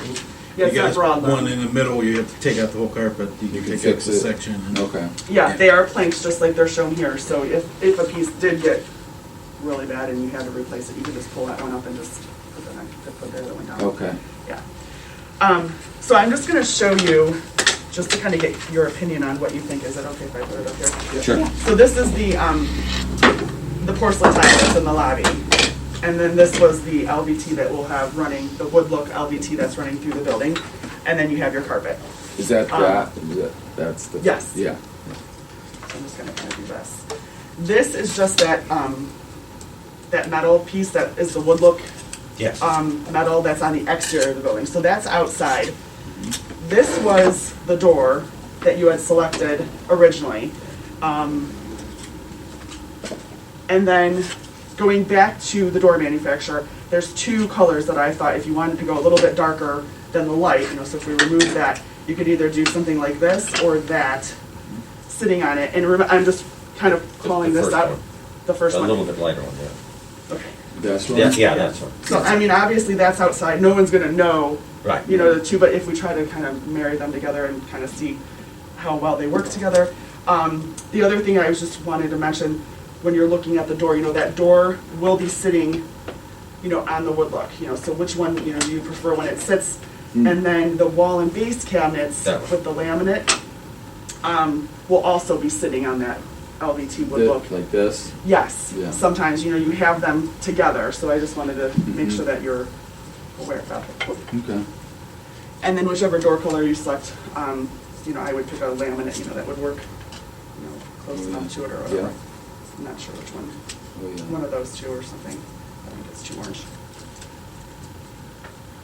Yeah, it's You not guys broad put one though. in the middle, you have to take out the whole carpet, you You can can take out fix the it. section. and- Okay. Yeah, they are planks just like they're shown here, so if a piece did get really bad and you had to replace it, you could just pull that one up and just put the other one down. Okay. Yeah. So I'm just gonna show you, just to kind of get your opinion on what you think. Is it okay if I put it up here? Sure. So this is the porcelain tile that's in the lobby. And then this was the LVT that we'll have running, the wood look LVT that's running through the building. And then you have your carpet. Is that that's the? Yes. Yeah. So I'm just gonna kind of do this. This is just that, that metal piece that is the wood look Yes. metal that's on the exterior of the building. So that's outside. This was the door that you had selected originally. And then going back to the door manufacturer, there's two colors that I thought if you wanted to go a little bit darker than the light, so if we remove that, you could either do something like this or that sitting on it. And I'm just kind of calling The this first out. one. The first A one? little bit lighter one, yeah. Okay. That's one. Yeah, that's one. So, I mean, obviously that's outside. No one's gonna know, Right. the two, but if we try to kind of marry them together and kind of see how well they work together. The other thing I was just wanted to mention, when you're looking at the door, that door will be sitting, on the wood look, so which one, do you prefer when it sits? And then the wall and base cabinets That one. with the laminate, will also be sitting on that LVT wood look. Like this. Yes, Yeah. sometimes, you have them together, so I just wanted to make sure that you're aware of that. Okay. And then whichever door color you select, I would pick a laminate, that would work, close enough to it or whatever. Yeah. I'm not sure which one, Oh, yeah. one of those two or something. I think it's too orange.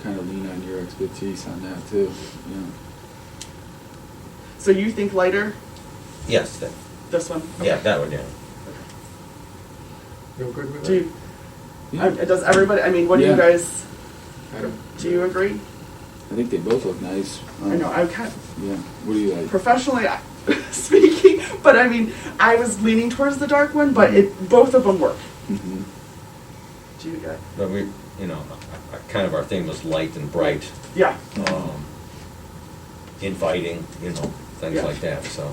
Kind of lean on your expertise on that too. Yeah. So you think lighter, Yes, this one? yeah, that one, yeah. Feel good with Do that? you, Yeah. does everybody, what do Yeah. you guys, I don't- do you agree? I think they both look nice. I know, I'm kind of, Yeah. What do you like? professionally speaking, but I was leaning towards the dark one, but both of them work. Mm-hmm. Do you guys? But we, kind of our theme was light and bright, Yeah, inviting, things Yeah. like that, so.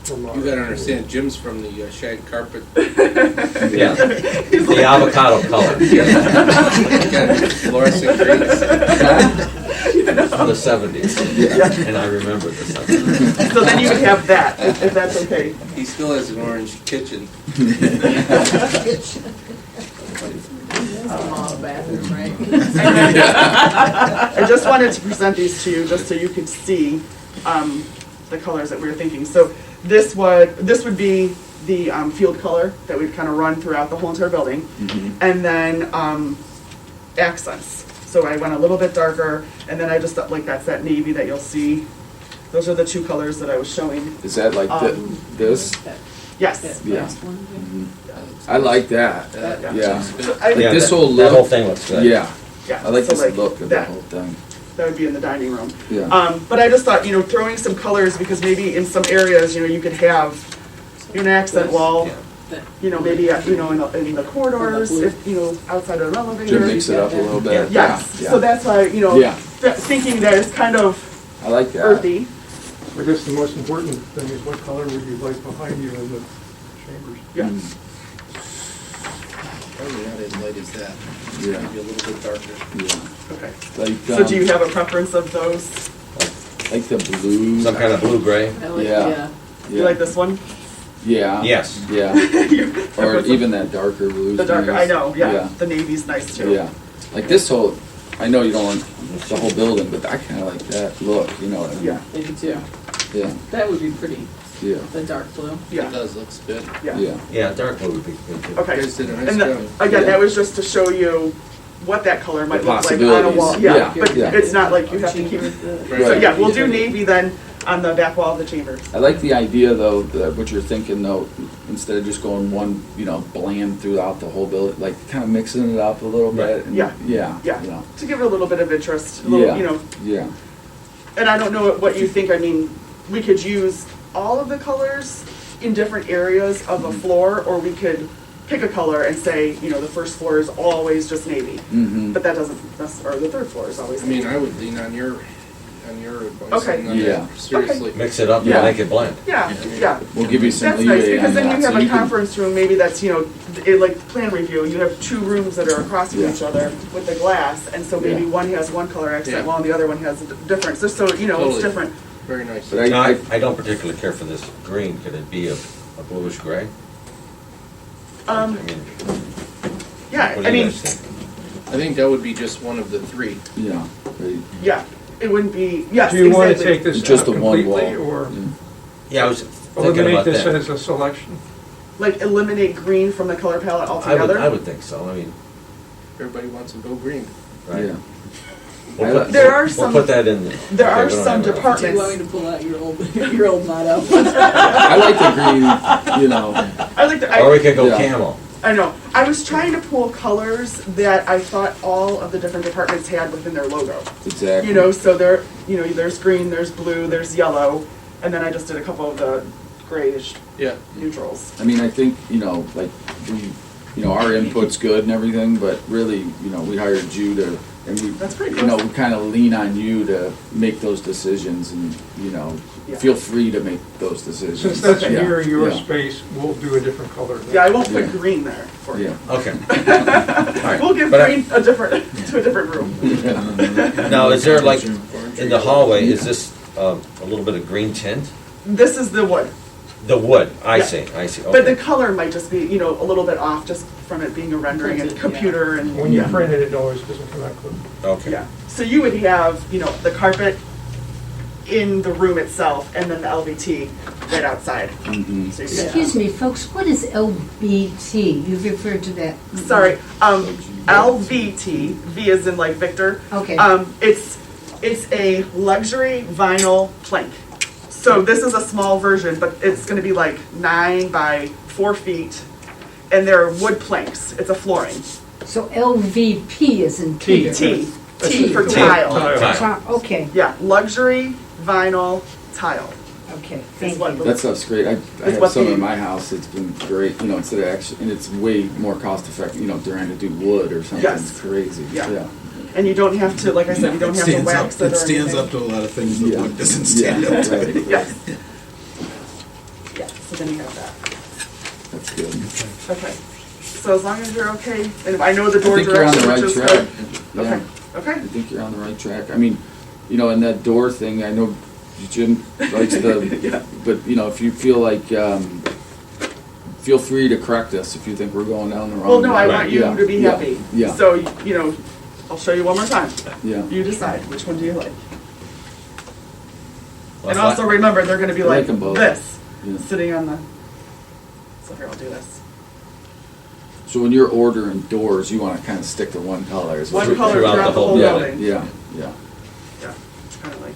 You gotta understand, Jim's from the shag carpet. Yeah, the avocado color. Fluorescent greens. From the 70s. And I remember the 70s. so then you would have that, if that's okay. He still has an orange kitchen. All the bathrooms, right? I just wanted to present these to you, just so you could see the colors that we were thinking. So this would be the field color that we'd kind of run throughout the whole entire building. Mm-hmm. And then accents. So I went a little bit darker, and then I just thought, that's that navy that you'll see. Those are the two colors that I was showing. Is that like this? Yes. That Yeah. last one, yeah. Mm-hmm. I like that. Yeah. So I- Like Yeah, this that- whole That look. whole thing looks good. Yeah. yeah, I like so this look of the that. whole thing. That would be in the dining room. Yeah. But I just thought, throwing some colors, because maybe in some areas, you could have an accent wall, Yeah. That- maybe, in the corridors, if, outside of an elevator. Just mix it up a little bit. Yes, Yeah. so that's why, Yeah. thinking that it's kind of I like that. earthy. I guess the most important thing is what color would you like behind you in the chambers? Yeah. Mm. Probably not as light as that. Yeah. Maybe a little bit darker. Yeah. Okay. Like, So do you have a preference of those? like the blue? Some kind of blue-gray? I like, Yeah. yeah. You like this one? Yeah. Yes. Yeah. Or even that darker blue. The darker, I know, yeah. The navy's nice too. Yeah. Like this whole, I know you don't want the whole building, but I kind of like that look, you know what I mean? Yeah, Maybe too. Yeah. That would be pretty, Yeah. the dark blue. It yeah, does, looks good. yeah. Yeah. Yeah, dark blue would be good too. Okay. You guys did a nice And job. again, Yeah. that was just to show you what that color might The look like on a wall. possibilities. Yeah, Yeah, but yeah. it's not like you have to keep. So Right. yeah, we'll do navy then on the back wall of the chambers. I like the idea though, that what you're thinking though, instead of just going one, bland throughout the whole building, like kind of mixing it up a little bit. and- Yeah. Yeah. Yeah, You know. to give it a little bit of interest, a little, Yeah. Yeah. And I don't know what you think, we could use all of the colors in different areas of a floor, or we could pick a color and say, the first floor is always just navy. Mm-hmm. But that doesn't, or the third floor is always I navy. mean, I would lean on your advice Okay. on Yeah. that, seriously. Mix it up and Yeah. make it blend. Yeah, yeah. We'll give you some That's nice, leeway because on then that. you have So a you can- conference room, maybe that's, like plan review, you have two rooms that are across from Yeah. each other with the glass, and so maybe Yeah. one has one color Yeah. accent, while the other one has a different, just so, it's Totally. different. Very nice. But No, I, I don't particularly care for this green. Could it be a bluish gray? I mean, Yeah, what I do you mean, guys think? I think that would be just one of the three. yeah, right. yeah, it wouldn't be, yes, Do you want to exactly. take this Just out a one completely, wall. or Yeah, I was thinking eliminate about this that. as a selection? Like eliminate green from the color palette altogether? I would think so. I mean, Everybody wants to go green. right. Yeah. We'll I- put- There are we'll some- put that in there. There are Okay, we don't some have it. departments. Do you want me to pull out your old motto? I like the green, you know. I like the, Or we could go Yeah. camel. I know. I was trying to pull colors that I thought all of the different departments had within their logo. Exactly. So there, there's green, there's blue, there's yellow, and then I just did a couple of the grayish Yeah. neutrals. I mean, I think, like, our input's good and everything, but really, we hired you to, and we, That's pretty we close. kind of lean on you to make those decisions and, Yeah. feel free to make those decisions. Since that's Okay. near your Yeah. space, we'll do a different color then. Yeah, I won't put Yeah. green there for you. Yeah. Okay. All right. We'll give But green a different to a different room. Now, is there like, in the hallway, is this a little bit of green tint? This is the wood, The wood, I Yeah. see, okay. but the color might just be a little bit off just from it being a rendering and Printed, computer and When you yeah. print it, it always doesn't come out good. Okay. Yeah. So you would have the carpet in the room itself, and then the LVT right outside. Mhm. So you could- Excuse me, folks, what is LBT? You've referred to that. Sorry, LVT, V is in like Victor. Okay. It's a luxury vinyl plank. So this is a small version, but it's gonna be like 9 by 4 feet, and they're wood planks. It's a flooring. So LVP is in Peter. T T. for T. tile. Tile. Okay, Yeah, luxury vinyl tile. okay, Is thank what you. That stuff's great. I have what some the- in my house. It's been great, instead of actually, and it's way more cost effective, trying to do wood or something. Yes. It's crazy. Yeah. And you don't have to, like I said, you don't have to wax it or It stands anything. up to a lot of things that Yeah. wood doesn't stand Yeah, up to. right. Yes. Yeah, so then you have that. That's good. Okay. So as long as you're okay, and I know the I door think you're on the direction, right which is track. good. Yeah. Okay, okay. I think you're on the right track. I mean, and that door thing, I know Jim likes the, Yeah. but, if you feel like, feel free to correct us if you think we're going down the wrong. Well, no, I way. want you Yeah, to be yeah, happy. Yeah, So, I'll show you one more time. yeah. You decide, which one do you like? Well, And if also I- remember, they're gonna be I like like them both. this, Yeah. sitting on the, so here, I'll do this. So when you're ordering doors, you want to kind of stick to one color. is what One color throughout throughout the the whole whole Yeah, building. yeah, yeah. Yeah, kind of like,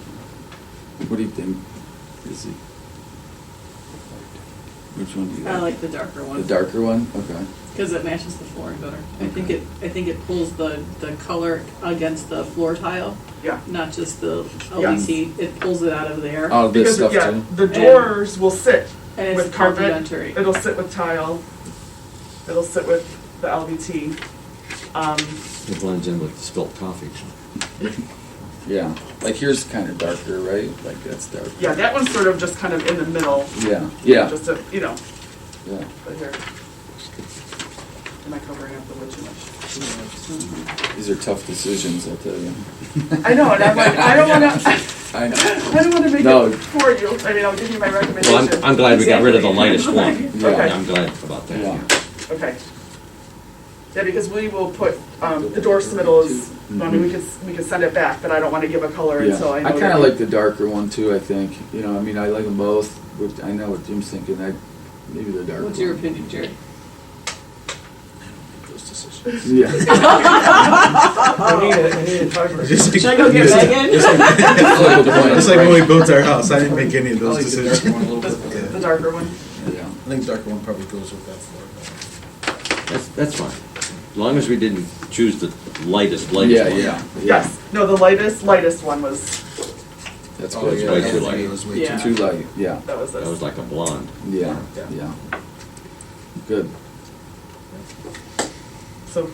What do you think? Is it? Which one do you I like? like the darker The one, darker one? Okay. because it matches the flooring better. I think Okay. it pulls the color against the floor tile, yeah. not just the LVT. It pulls it out of there. Oh, this Because, stuff yeah, too? the doors will sit And it's with carpet, complementary. it'll sit with tile, it'll sit with the LVT. It blends in with the spilt coffee. Yeah. Like here's kind of darker, right? Like that's dark. Yeah, that one's sort of just kind of in the middle. Yeah, yeah, Just a, yeah. right here. Am I covering up the wood too much? These are tough decisions, I tell you. I know, and I'm like, I don't wanna, I know. I don't wanna make No. it for you. I mean, I'll give you my Well, recommendation. I'm glad we got rid of the lightest one. Yeah. Okay. I'm glad about that. Yeah. Okay. Yeah, because we will put, the door submittal is, I mean, we could send it back, but I don't wanna give a color Yeah. until I know. I kind that of you- like the darker one too, I think. I mean, I like them both. But I know what Jim's thinking. Maybe the darker What's your one. opinion, Jerry? Those decisions. Yeah. I need a timer. Just like- Should I go get just like- Megan? Flip of the coin, Just like when right? we built our house, I didn't make any of I those like the decisions. darker one a little bit The better. darker one. Yeah. I think the darker one probably goes with that floor. That's fine. As long as we didn't choose the lightest one. Yeah, yeah. Yes, no, the lightest one was, That's Oh, good. it's way too It light. was way too Yeah. Too light, yeah. that was That was this. like a blonde. Yeah, Yeah. yeah. Good. So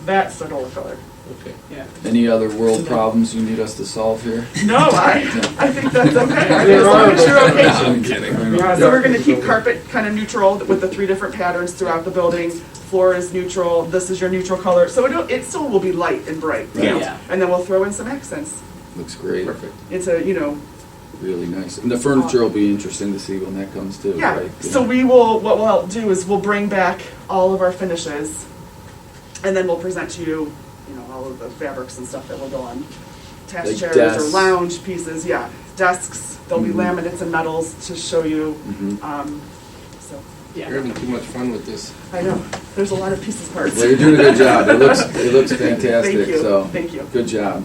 that's the dollar color. Okay. Yeah. Any other world problems you need us to solve here? No, I think that's okay. As long as you're okay. I'm kidding. So we're gonna keep carpet kind of neutral with the 3 different patterns throughout the building. Floor is neutral, this is your neutral color, so it still will be light and bright. Yeah. Yeah. And then we'll throw in some accents. Looks great. Perfect. It's a, Really nice. And the furniture will be interesting to see when that comes too, yeah, right? so what we'll do is we'll bring back all of our finishes, and then we'll present to you, all of the fabrics and stuff that will go on attached Like chairs or desks. lounge pieces, yeah. Desks, there'll be laminates and metals to show you, so, You're Yeah. having too much fun with this. I know, there's a lot of pieces parts. Well, you're doing a good job. It looks fantastic, Thank you, so. thank you. Good job.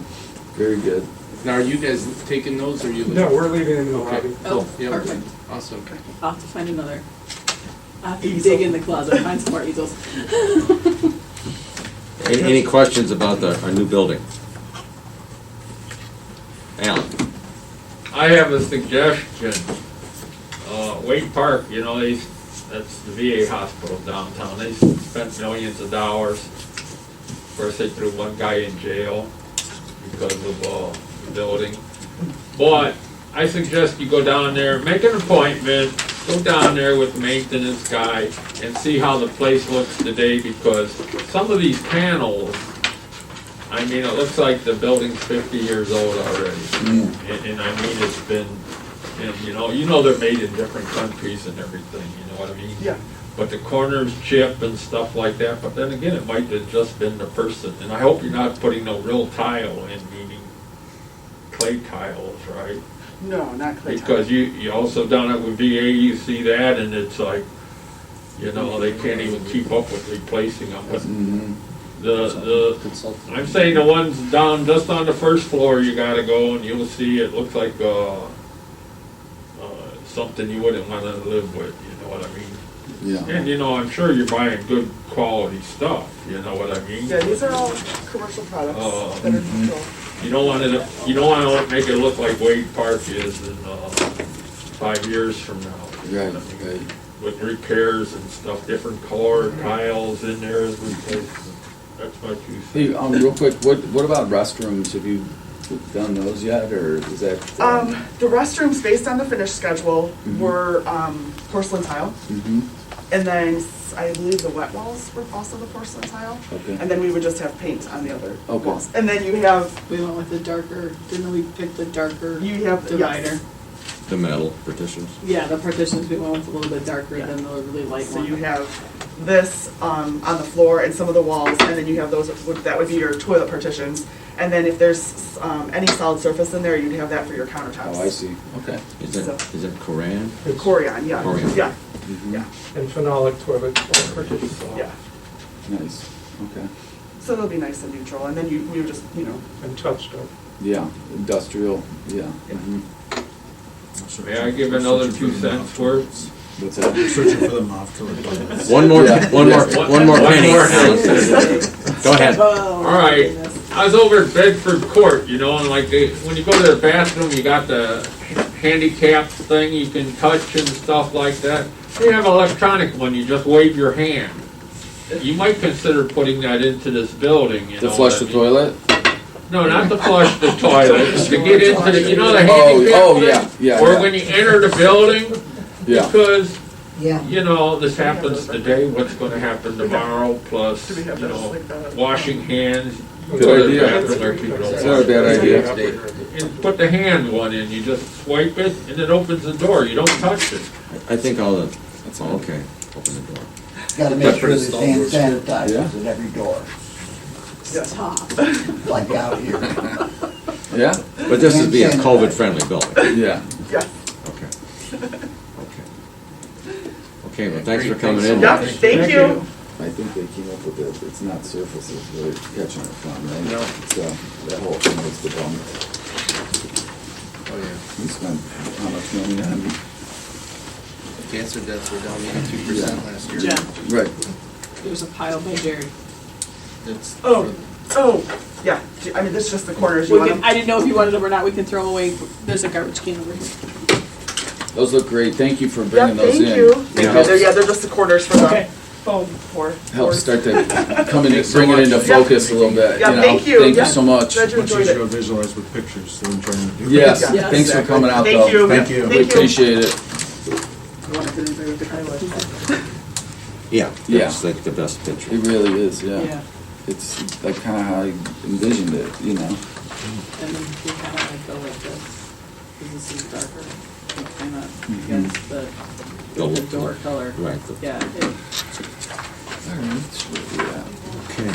Very good. Now, are you guys taking those or are you? No, we're leaving it in the Okay. lobby. Oh, Yeah, perfect. Awesome. I'll have to find another. I'll have to Easel. dig in the closet, find some more easels. Any questions about our new building? Alan? I have a suggestion. Wade Park, that's the VA hospital downtown. They spent millions of dollars. Of course, they threw one guy in jail because of the building. But I suggest you go down there, make an appointment, go down there with the maintenance guy and see how the place looks today, because some of these panels, it looks like the building's 50 years old already. And it's been, they're made in different countries and everything, you know what I mean? Yeah. But the corners chip and stuff like that, but then again, it might have just been the person. And I hope you're not putting no real tile in, meaning clay tiles, right? No, not clay tile. Because you also down at VA, you see that, and it's like, they can't even keep up with replacing them. But I'm saying the ones down just on the first floor, you gotta go and you'll see it looks like something you wouldn't want to live with, you know what I mean? Yeah. And I'm sure you're buying good quality stuff, you know what I mean? Yeah, these are all commercial products that are neutral. You don't want to make it look like Wade Park is in 5 years from now. Right. With repairs and stuff, different color tiles in there as replacement. That's my 2 cents. Hey, real quick, what about restrooms? Have you done those yet, or is that? The restrooms, based on the finish schedule, were porcelain tile. And then I believe the wet walls were also the porcelain tile. Okay. And then we would just have paint on the other Okay. walls. And then you have, We went with the darker, didn't we pick the darker you have, divider? yes. The metal partitions? Yeah, the partitions, we went with a little bit darker than the really light So one. you have this on the floor and some of the walls, and then you have those, that would be your toilet partitions. And then if there's any solid surface in there, you'd have that for your countertops. Oh, I see. Okay. Is it Koran? Corian, yeah. Corian. Yeah, Yeah. And phenolic toilet partitions. yeah. Nice. Okay. So they'll be nice and neutral, and then we would just, And touchstone. Yeah. Industrial. Yeah. Mhm. May I give another 2 cents worth? What's that? Searching for the moth-killer bugs. One more Yeah. one more penny. more. Alan. Go ahead. Oh, All right. goodness. I was over at Bedford Court, and when you go to the bathroom, you got the handicap thing you can touch and stuff like that. They have an electronic one, you just wave your hand. You might consider putting that into this building, To flush the toilet? No, not to flush the toilet, to get into the, the handicap Oh, thing? yeah. Or when you enter the building, Yeah. because, Yeah. this happens today, what's gonna happen tomorrow, plus, Do we have those like that? washing hands. Good Go to the idea. bathroom where people don't It's not a bad idea. And put the hand one in, you just swipe it, and it opens the door, you don't touch it. I think all the, That's oh, okay, open the door. Gotta make sure there's hand sanitizers at every door, Stop. like out here. Yeah. But this would be a COVID-friendly building. Yeah. Yeah. Okay. Okay, well, thanks for coming in. Yeah, thank you. I think they came up with it. It's not surfaces, they're catching it from, right? No. So that whole thing was the bum. Oh, yeah. We spent how much money on? Cancer deaths were down 82% last year. Jen, Right. there's a pile by Jerry. It's Yeah, this is just the corners, you We want can, them? I didn't know if you wanted them or not, we can throw them away, there's a garbage can over here. Those look great. Thank you for Yeah, bringing those in. thank you. Thank you. They're just the corners for Okay. phone for. Help start to come in, bring it into focus a little bit, Yeah, you know? thank you. Thank you Yeah. so much. Glad you Much enjoyed easier to it. visualize with pictures than trying to do. Yes, Yeah, thanks for exactly. coming out, Thank though. you. Thank you. We Thank you. appreciate it. I wanted to agree with the highlights. Yeah, Yeah. that's like the best picture. It really is, yeah. Yeah, It's like kind of how I envisioned it, you know? and then you kind of like go like this, because this is darker, you kind of, Mhm. against the door color. Right. Yeah, All right, that's where we're at. Okay.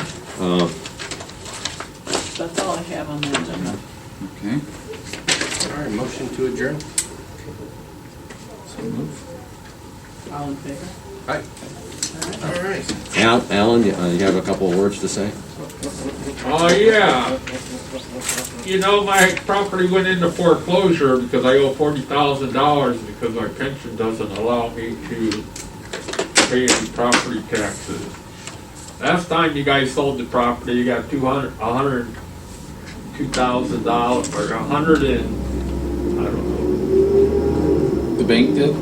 that's all I have on the agenda. Okay, All right, motion to adjourn. so move. All in favor? Aye. All right. All right. Alan, you have a couple of words to say? Oh, yeah. You know, my property went into foreclosure because I owe $40,000 because my pension doesn't allow me to pay any property taxes. Last time you guys sold the property, you got $202,000 or I don't The bank did? know.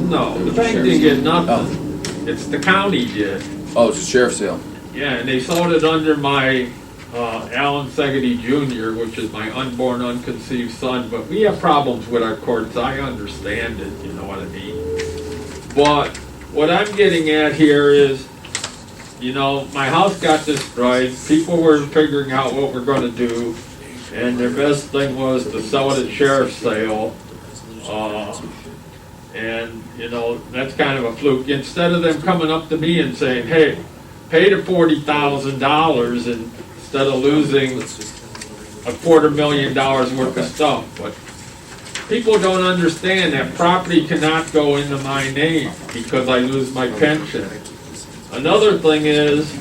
No, the bank didn't get nothing. It's the county did. Oh, it's a sheriff's sale. Yeah, and they sold it under my Alan Segedy Jr., which is my unborn, unconceived son. But we have problems with our courts. I understand it, you know what I mean? But what I'm getting at here is, you know, my house got destroyed. People were figuring out what we're going to do. And their best thing was to sell it at sheriff's sale. And, you know, that's kind of a fluke. Instead of them coming up to me and saying, hey, pay the $40,000 instead of losing $250,000 worth of stuff. But people don't understand that property cannot go into my name because I lose my pension. Another thing is,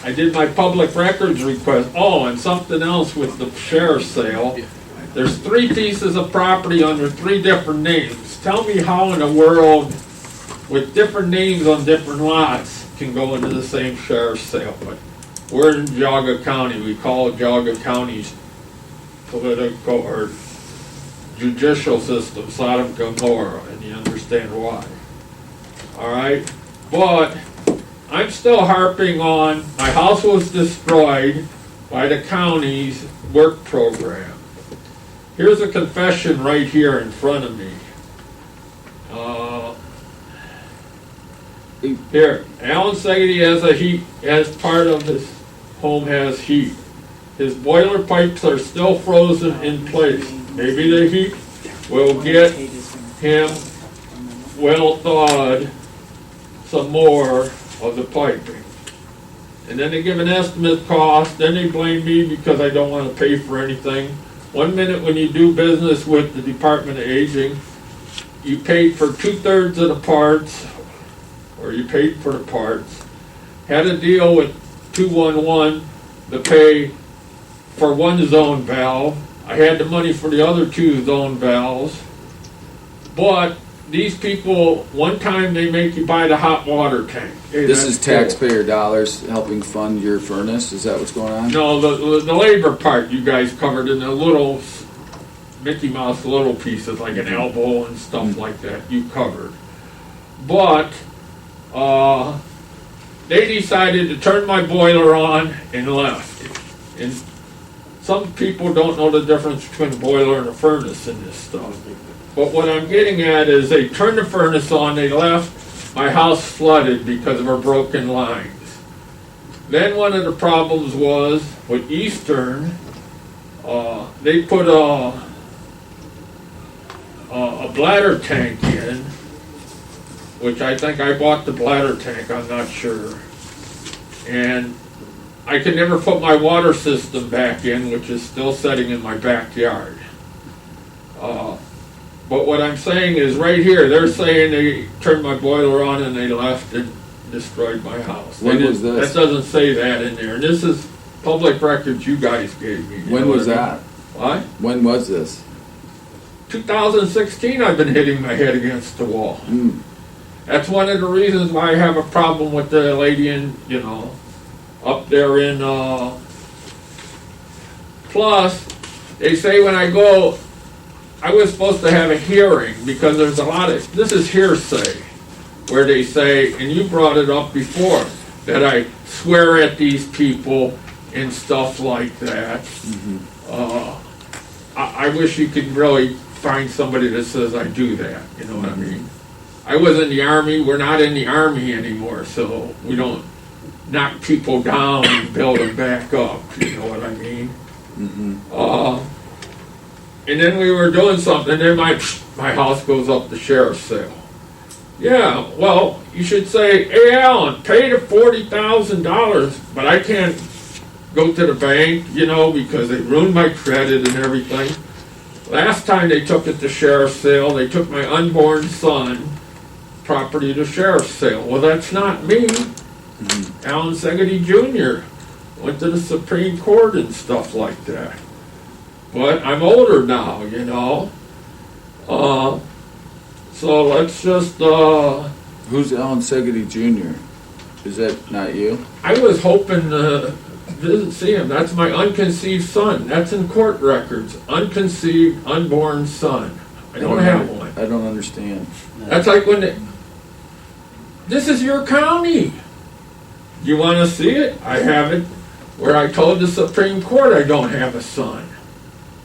I did my public records request. Oh, and something else with the sheriff's sale. There's 3 pieces of property under 3 different names. Tell me how in the world, with different names on different lots, can go into the same sheriff's sale. But we're in Geauga County. We call Geauga County's political or judicial system Sodom and Gomorrah, and you understand why. All right? But I'm still harping on my house was destroyed by the county's work program. Here's a confession right here in front of me. Here, Alan Segedy has part of his home has heat. His boiler pipes are still frozen in place. Maybe the heat will get him well thawed some more of the piping. And then they give an estimate cost, then they blame me because I don't want to pay for anything. One minute when you do business with the Department of Aging, you paid for 2/3 of the parts, or you paid for the parts. Had a deal with 211 to pay for 1 zone valve. I had the money for the other 2 zone valves. But these people, one time they make you buy the hot water tank. Hey, This that's is taxpayer dollars helping fund your furnace, is that what's going on? No, the labor part you guys covered in the little Mickey Mouse little pieces like an elbow and stuff like that you covered. But they decided to turn my boiler on and left. And some people don't know the difference between a boiler and a furnace in this stuff. But what I'm getting at is they turned the furnace on, they left, my house flooded because of our broken lines. Then one of the problems was with Eastern, they put a bladder tank in, which I think I bought the bladder tank, I'm not sure. And I could never put my water system back in, which is still sitting in my backyard. But what I'm saying is right here, they're saying they turned my boiler on and they left and destroyed my house. When was this? That doesn't say that in there. And this is public records you guys gave me. When was that? What? When was this? 2016 I've been hitting my head against the wall. Mm. That's one of the reasons why I have a problem with the lady in, up there in, plus, they say when I go, I was supposed to have a hearing because there's a lot of, this is hearsay, where they say, and you brought it up before, that I swear at these people and stuff like that. I wish you could really find somebody that says I do that, you know what I mean? I was in the Army, we're not in the Army anymore, so we don't knock people down and build them back up, you know what I mean? And then we were doing something, and then my house goes up the sheriff's sale. Yeah, well, you should say, hey, Alan, pay the $40,000, but I can't go to the bank, you know, because they ruined my credit and everything. Last time they took it to sheriff's sale, they took my unborn son property to sheriff's sale. Well, that's not me. Alan Segedy Jr. went to the Supreme Court and stuff like that. But I'm older now, you know. So let's just, Who's Alan Segedy Jr.? Is that not you? I was hoping to visit, see him. That's my unconceived son. That's in court records. Unconceived, unborn son. I don't have one. I don't understand. That's like when this is your county. You want to see it? I have it where I told the Supreme Court I don't have a son.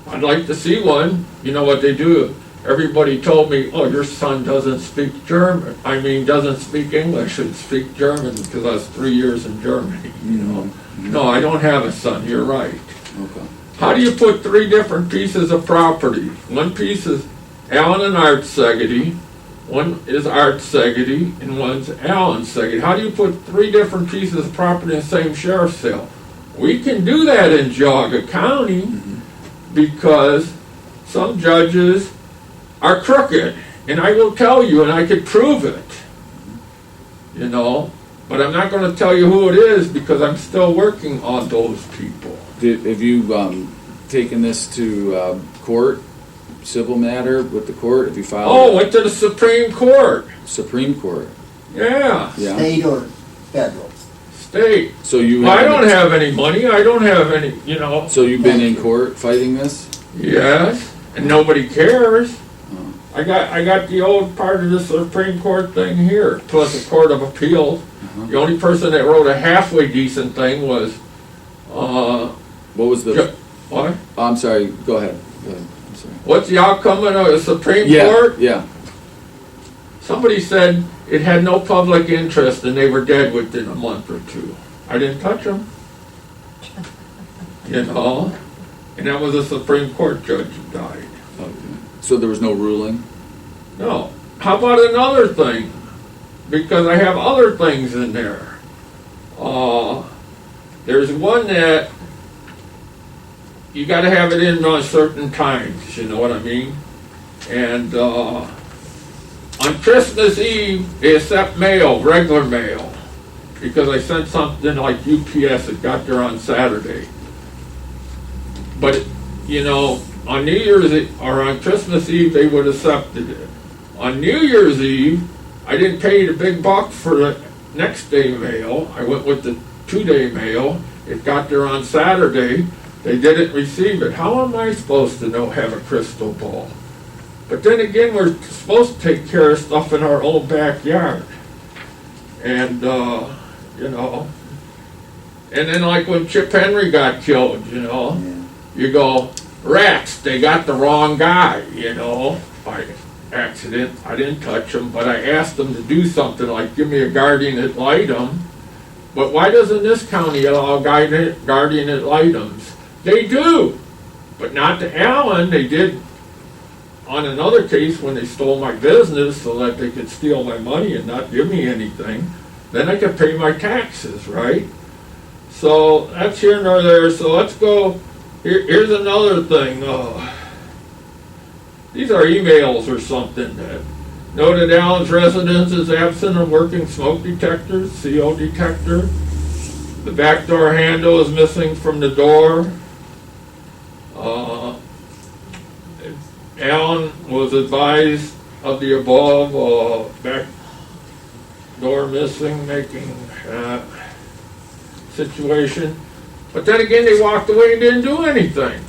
I'd like to see one. You know what they do? Everybody told me, oh, your son doesn't speak German. I mean, doesn't speak English and speak German because I was 3 years in Germany, you know. No, I don't have a son. You're right. Okay. How do you put 3 different pieces of property? One piece is Alan and Art Segedy, one is Art Segedy, and one's Alan Segedy. How do you put 3 different pieces of property in the same sheriff's sale? We can do that in Geauga County because some judges are crooked, and I will tell you, and I could prove it, you know, but I'm not going to tell you who it is because I'm still working on those people. Have you taken this to court, civil matter with the court? Have you filed? Oh, went to the Supreme Court. Supreme Court. Yeah. Yeah. State or federal? State. So you? Well, I don't have any money. I don't have any, you know. So you've been in court fighting this? Yes, and nobody cares. I got the old part of the Supreme Court thing here, plus the Court of Appeals. The only person that wrote a halfway decent thing was, what was the? What? Oh, I'm sorry. Go ahead. Go ahead. I'm sorry. What's the outcome of the Supreme Court? Yeah. Somebody said it had no public interest and they were dead within a month or 2. I didn't touch them. You know? And that was a Supreme Court judge who died. Okay. So there was no ruling? No. How about another thing? Because I have other things in there. There's one that you got to have it in on certain times, you know what I mean? And on Christmas Eve, they accept mail, regular mail, because I sent something like UPS, it got there on Saturday. But, you know, on New Year's Eve, or on Christmas Eve, they would have accepted it. On New Year's Eve, I didn't pay the big bucks for the next day mail. I went with the 2-day mail. It got there on Saturday. They didn't receive it. How am I supposed to know, have a crystal ball? But then again, we're supposed to take care of stuff in our own backyard. And, you know, and then like when Chip Henry got killed, you know, you go, rats, they got the wrong guy, you know, by accident. I didn't touch him, but I asked them to do something like give me a guardian ad litem. But why doesn't this county allow guardian ad litems? They do, but not to Alan. They did on another case when they stole my business so that they could steal my money and not give me anything. Then I could pay my taxes, right? So that's here nor there. So let's go. Here's another thing. These are emails or something that noted Alan's residence is absent of working smoke detectors, CO detector. The back door handle is missing from the door. Alan was advised of the above, back door missing, making situation. But then again, they walked away and didn't do anything.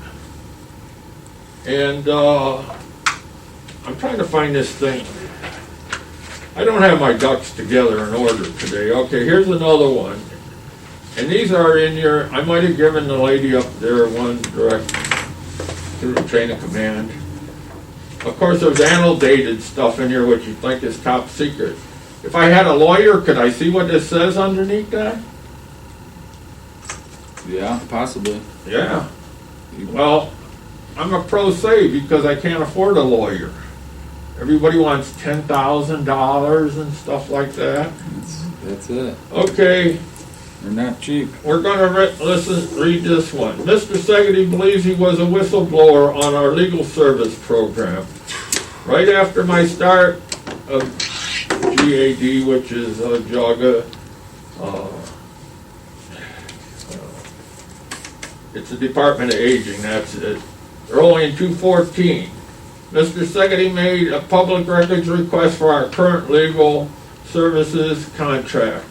And I'm trying to find this thing. I don't have my ducks together in order today. Okay, here's another one. And these are in your, I might have given the lady up there one direct through the chain of command. Of course, there's annotated stuff in here which you think is top secret. If I had a lawyer, could I see what this says underneath that? Yeah, possibly. Yeah. Well, I'm a pro se because I can't afford a lawyer. Everybody wants $10,000 and stuff like that. That's it. Okay, They're not cheap. we're gonna read this one. Mr. Segedy believes he was a whistleblower on our legal service program. Right after my start of GAD, which is JAGA, it's the Department of Aging, that's it. Early in 2014, Mr. Segedy made a public records request for our current legal services contract.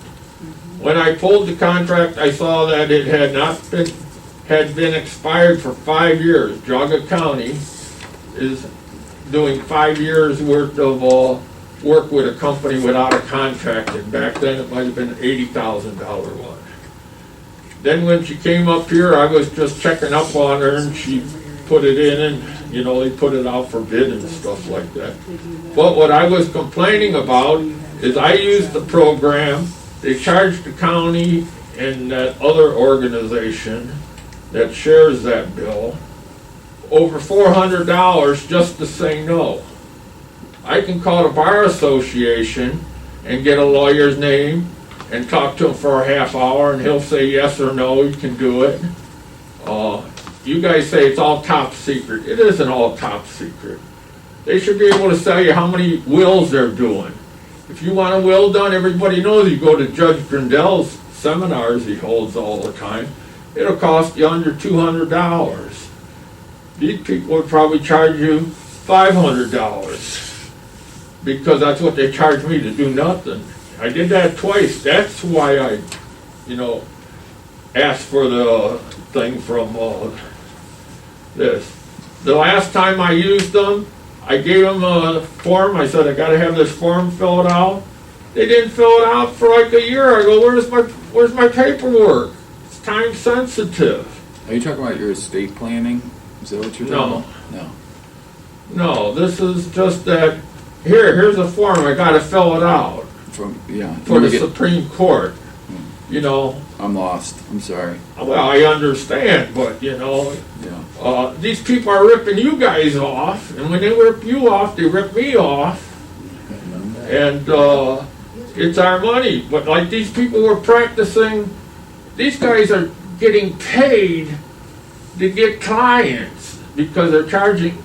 When I pulled the contract, I saw that it had been expired for 5 years. Jaga County is doing 5 years worth of work with a company without a contract, and back then it might have been an $80,000 one. Then when she came up here, I was just checking up on her, and she put it in, and they put it out for bid and stuff like that. But what I was complaining about is I used the program. They charged the county and that other organization that shares that bill over $400 just to say no. I can call the bar association and get a lawyer's name and talk to him for a half hour, and he'll say yes or no, you can do it. You guys say it's all top secret. It isn't all top secret. They should be able to tell you how many wills they're doing. If you want a will done, everybody knows you go to Judge Grindel's seminars he holds all the time. It'll cost you under $200. These people would probably charge you $500 because that's what they charge me to do nothing. I did that twice. That's why I, asked for the thing from this. The last time I used them, I gave them a form. I said, I got to have this form filled out. They didn't fill it out for like a year. I go, where's my paperwork? It's time sensitive. Are you talking about your estate planning? Is that what you're talking about? No, this is just that, here's a form. I got to fill it out for the Supreme Court. I'm lost. I'm sorry. Well, I understand, but these people are ripping you guys off, and when they rip you off, they rip me off, and it's our money. But like these people were practicing, these guys are getting paid to get clients because they're charging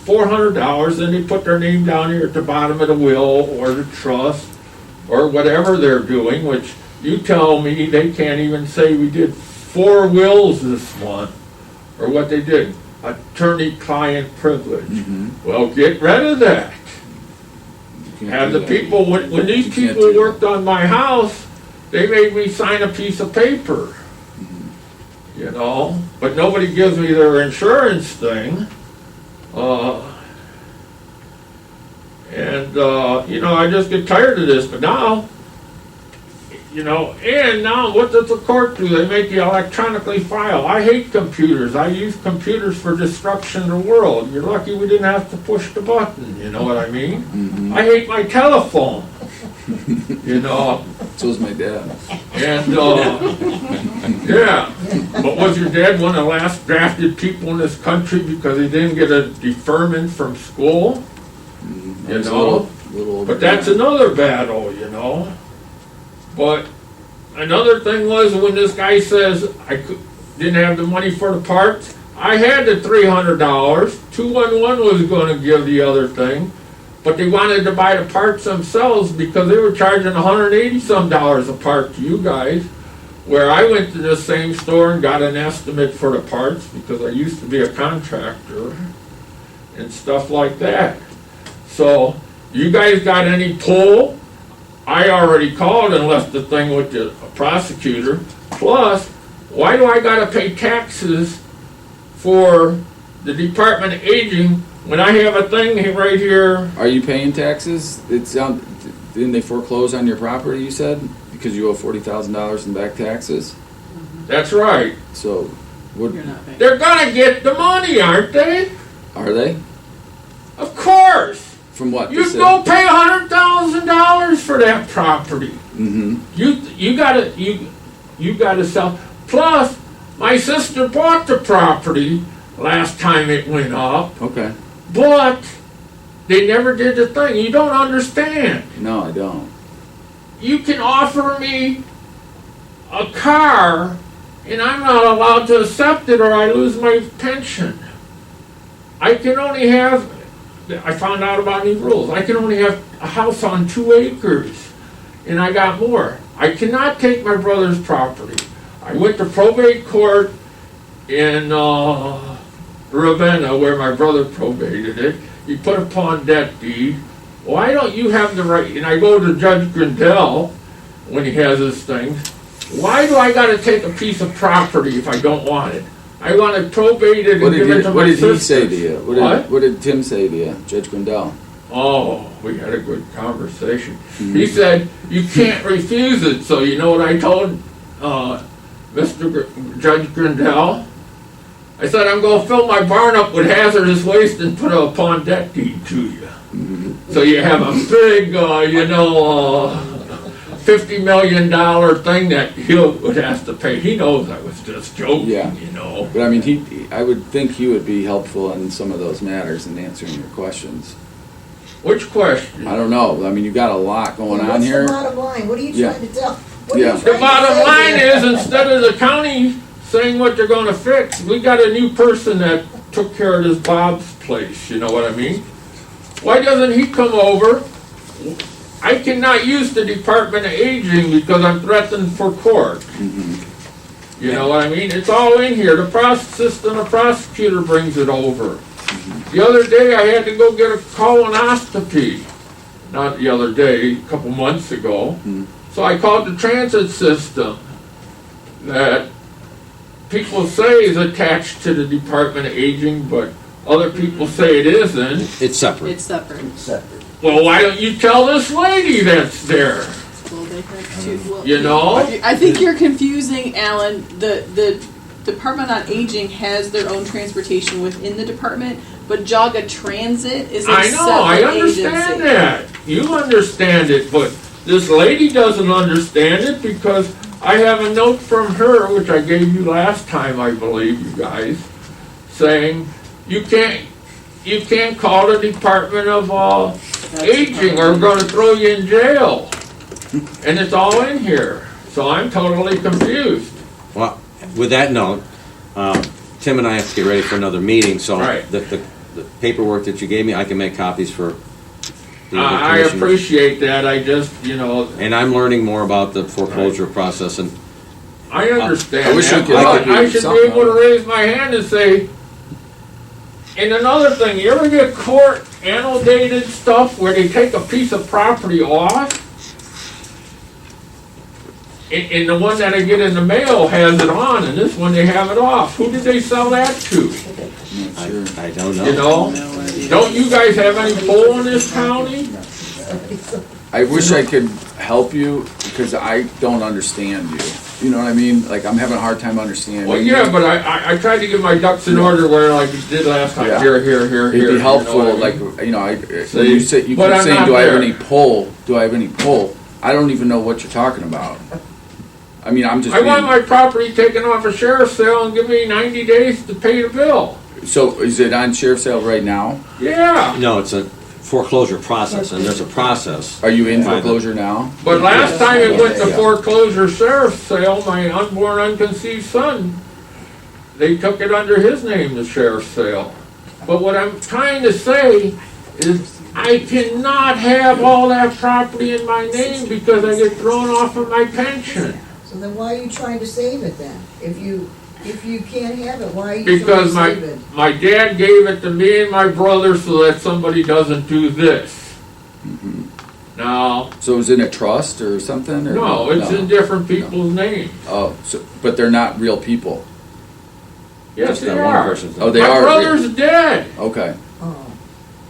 $400, and they put their name down here at the bottom of the will or the trust or whatever they're doing, which you tell me they can't even say we did 4 wills this month, or what they did, attorney-client privilege. Well, get rid of that. Have the people, when these people worked on my house, they made me sign a piece of paper, but nobody gives me their insurance thing. I just get tired of this, but now, and now what does the court do? They make you electronically file. I hate computers. I use computers for destruction of the world. You're lucky we didn't have to push the button, you know what I mean? I hate my telephone, So is my dad. And, yeah. But was your dad one of the last drafted people in this country because he didn't get a deferment from school? But that's another battle, But another thing was when this guy says didn't have the money for the parts, I had the $300. 211 was going to give the other thing, but they wanted to buy the parts themselves because they were charging $180-some a part to you guys, where I went to the same store and got an estimate for the parts because I used to be a contractor and stuff like that. So, you guys got any pull? I already called and left the thing with the prosecutor. Plus, why do I gotta pay taxes for the Department of Aging when I have a thing right here? Are you paying taxes? didn't they foreclose on your property, you said? Because you owe $40,000 in back taxes? That's right. So, what, You're not paying. They're gonna get the money, aren't they? are they? Of course. From what? You go pay $100,000 for that property. Mm-hmm. You gotta sell. Plus, my sister bought the property last time it went up, Okay. but they never did the thing. You don't understand. No, I don't. You can offer me a car, and I'm not allowed to accept it or I lose my pension. I can only have, I found out about these rules, I can only have a house on 2 acres, and I got more. I cannot take my brother's property. I went to probate court in Ravenna, where my brother probated it. He put upon debt deed. Why don't you have the right? And I go to Judge Grindell when he has his things. Why do I got to take a piece of property if I don't want it? I want to probate it and give it to my sister. What did he say to you? What did Tim say to you, Judge Grindell? Oh, we had a good conversation. He said, you can't refuse it. So you know what I told Judge Grindell? I said, I'm going to fill my barn up with hazardous waste and put it upon debt deed to you. So you have a big, $50 million thing that he would have to pay. He knows I was just joking, you know. But I mean, I would think he would be helpful in some of those matters in answering your questions. Which question? I don't know. I mean, you got a lot going on here. What's the bottom line? What are you Yeah. trying to tell? What are Yeah. you trying The bottom to say line here? is, instead of the county saying what they're going to fix, we got a new person that took care of this Bob's place, you know what I mean? Why doesn't he come over? I cannot use the Department of Aging because I'm threatened for court. You know what I mean? It's all in here. The assistant prosecutor brings it over. The other day I had to go get a colonoscopy. Not the other day, a couple months ago. So I called the transit system that people say is attached to the Department of Aging, but other people say it isn't. It's separate. It's separate. Separate. Well, why don't you tell this lady that's there? Well, they have to, well, You know? I think you're confusing, Alan. The Department on Aging has their own transportation within the department, but Jaga Transit is a I know, I separate understand agency. that. You understand it, but this lady doesn't understand it because I have a note from her, which I gave you last time, I believe, you guys, saying you can't call the Department of Aging or we're going to throw you in jail. And it's all in here. So I'm totally confused. Well, with that note, Tim and I have to get ready for another meeting, so Right. the paperwork that you gave me, I can make copies for the I commissioners. appreciate that. I just, And I'm learning more about the foreclosure process, and I understand I wish that, I could but help you I with should be something. able to raise my hand and say, and another thing, you ever get court annotated stuff where they take a piece of property off? And the one that I get in the mail has it on, and this one they have it off. Who did they sell that to? I don't know. You know? Don't you guys have any pull in this county? I wish I could help you because I don't understand you. You know what I mean? Like, I'm having a hard time understanding Well, you. yeah, but I tried to get my ducks in order where like you did last time. Yeah. Here. It'd be you helpful, know what I like, mean? you know, See? you say, you But keep I'm saying, not do I have there. any pull? Do I have any pull? I don't even know what you're talking about. I mean, I'm just I want being- my property taken off a sheriff's sale and give me 90 days to pay the bill. So, is it on sheriff's sale right now? Yeah. No, it's a foreclosure process, and there's a process. Are you in By the- foreclosure now? But last time it went to Yeah. foreclosure sheriff's sale, my unborn unconceived son, they took it under his name, the sheriff's sale. But what I'm trying to say is I cannot have all that property in my name because I get thrown off of my pension. So then why are you trying to save it then? If you can't have it, why are you Because trying to save it? my dad gave it to me and my brother so that somebody doesn't do this. Now, So is it a trust or something? Or no, it's in different people's names. Oh, so, but they're not real people. Yes, That's they not one are. person's Oh, they My are. brother's dead. Okay. Oh.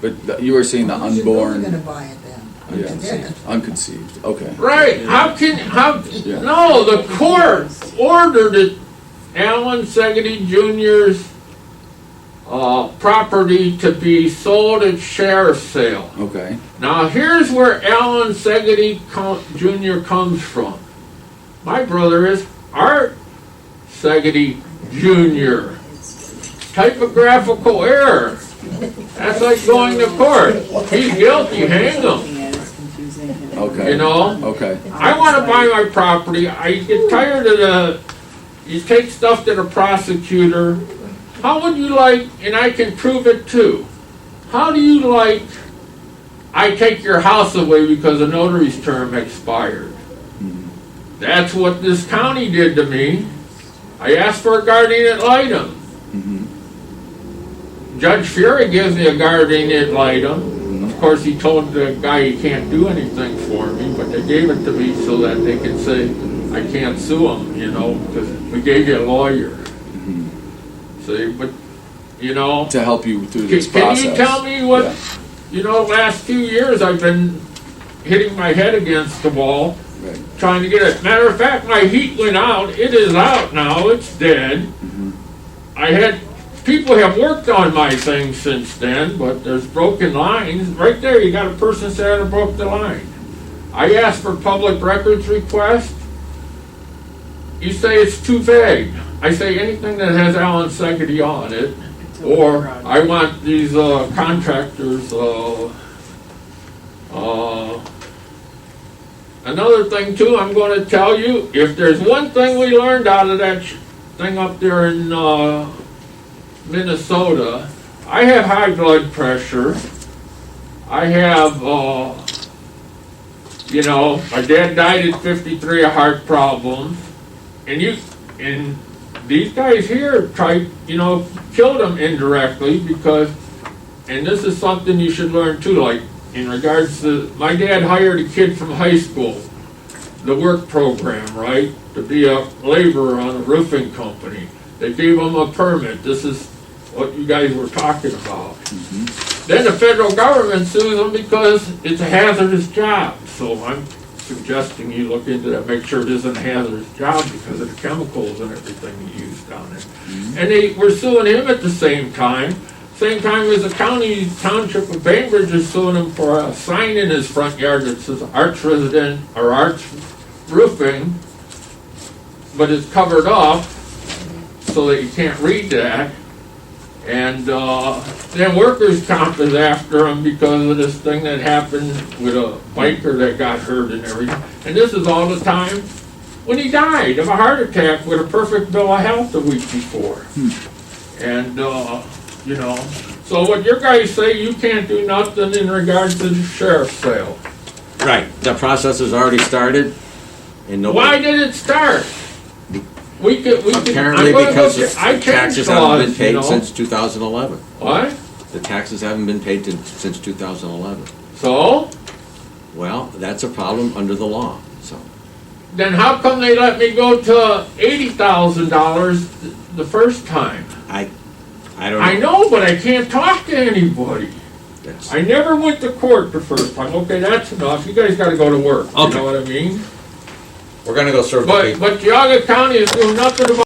But you were saying the Who's your brother unborn. gonna buy it then? Yeah, unconceived, okay. Right, Yeah. no, the court ordered it, Alan Segedy Jr.'s property to be sold at sheriff's sale. Okay, Now, here's where Alan Segedy Jr. comes from. My brother is Art Segedy Jr. Typographical error. That's like going to court. He's guilty, hang him. okay. You know? Okay, I want to buy my property. I get tired of you take stuff to the prosecutor. How would you like, and I can prove it too, how do you like I take your house away because the notary's term expired? That's what this county did to me. I asked for a guardian ad litem. Judge Fury gives me a guardian ad litem. Of course, he told the guy he can't do anything for me, but they gave it to me so that they can say I can't sue him, you know, because we gave you a lawyer. See, but, you know. to help you through this process. Can you tell me what, Yeah. you know, last few years I've been hitting my head against the wall, Right. trying to get it. Matter of fact, my heat went out. It is out now. It's dead. I had, people have worked on my thing since then, but there's broken lines. Right there, you got a person saying I broke the line. I asked for public records request. You say it's too vague. I say anything that has Alan Segedy on it, or I want these contractors. Another thing too, I'm going to tell you, if there's one thing we learned out of that thing up there in Minnesota, I have high blood pressure. I have, you know, my dad died at 53 of heart problems, and these guys here tried, you know, killed him indirectly because, and this is something you should learn too, like in regards to, my dad hired a kid from high school, the work program, right, to be a laborer on a roofing company. They gave him a permit. This is what you guys were talking about. Then the federal government sues them because it's a hazardous job. So I'm suggesting you look into that, make sure it isn't a hazardous job because of the chemicals and everything you use down there. And they were suing him at the same time as the township of Bainbridge is suing him for a sign in his front yard that says Arts Resident or Arts Roofing, but it's covered up so that you can't read that. And then workers' comp is after him because of this thing that happened with a biker that got hurt and everything. And this is all the time when he died of a heart attack with a perfect bill of health the week before. And, you know, so what your guys say, you can't do nothing in regards to the sheriff's sale. Right, the process has already started, and nobody. Why did it start? We could, Apparently I'm gonna because look at- I the changed taxes haven't been laws, you paid know. since 2011. What? The taxes haven't been paid since 2011. So? Well, that's a problem under the law, so. Then how come they let me go to $80,000 the first time? I don't know. I know, but I can't talk to anybody. That's- I never went to court the first time. Okay, that's enough. You guys gotta go to work. You Okay. know what I mean? We're gonna go serve the people. But Geauga County is doing nothing about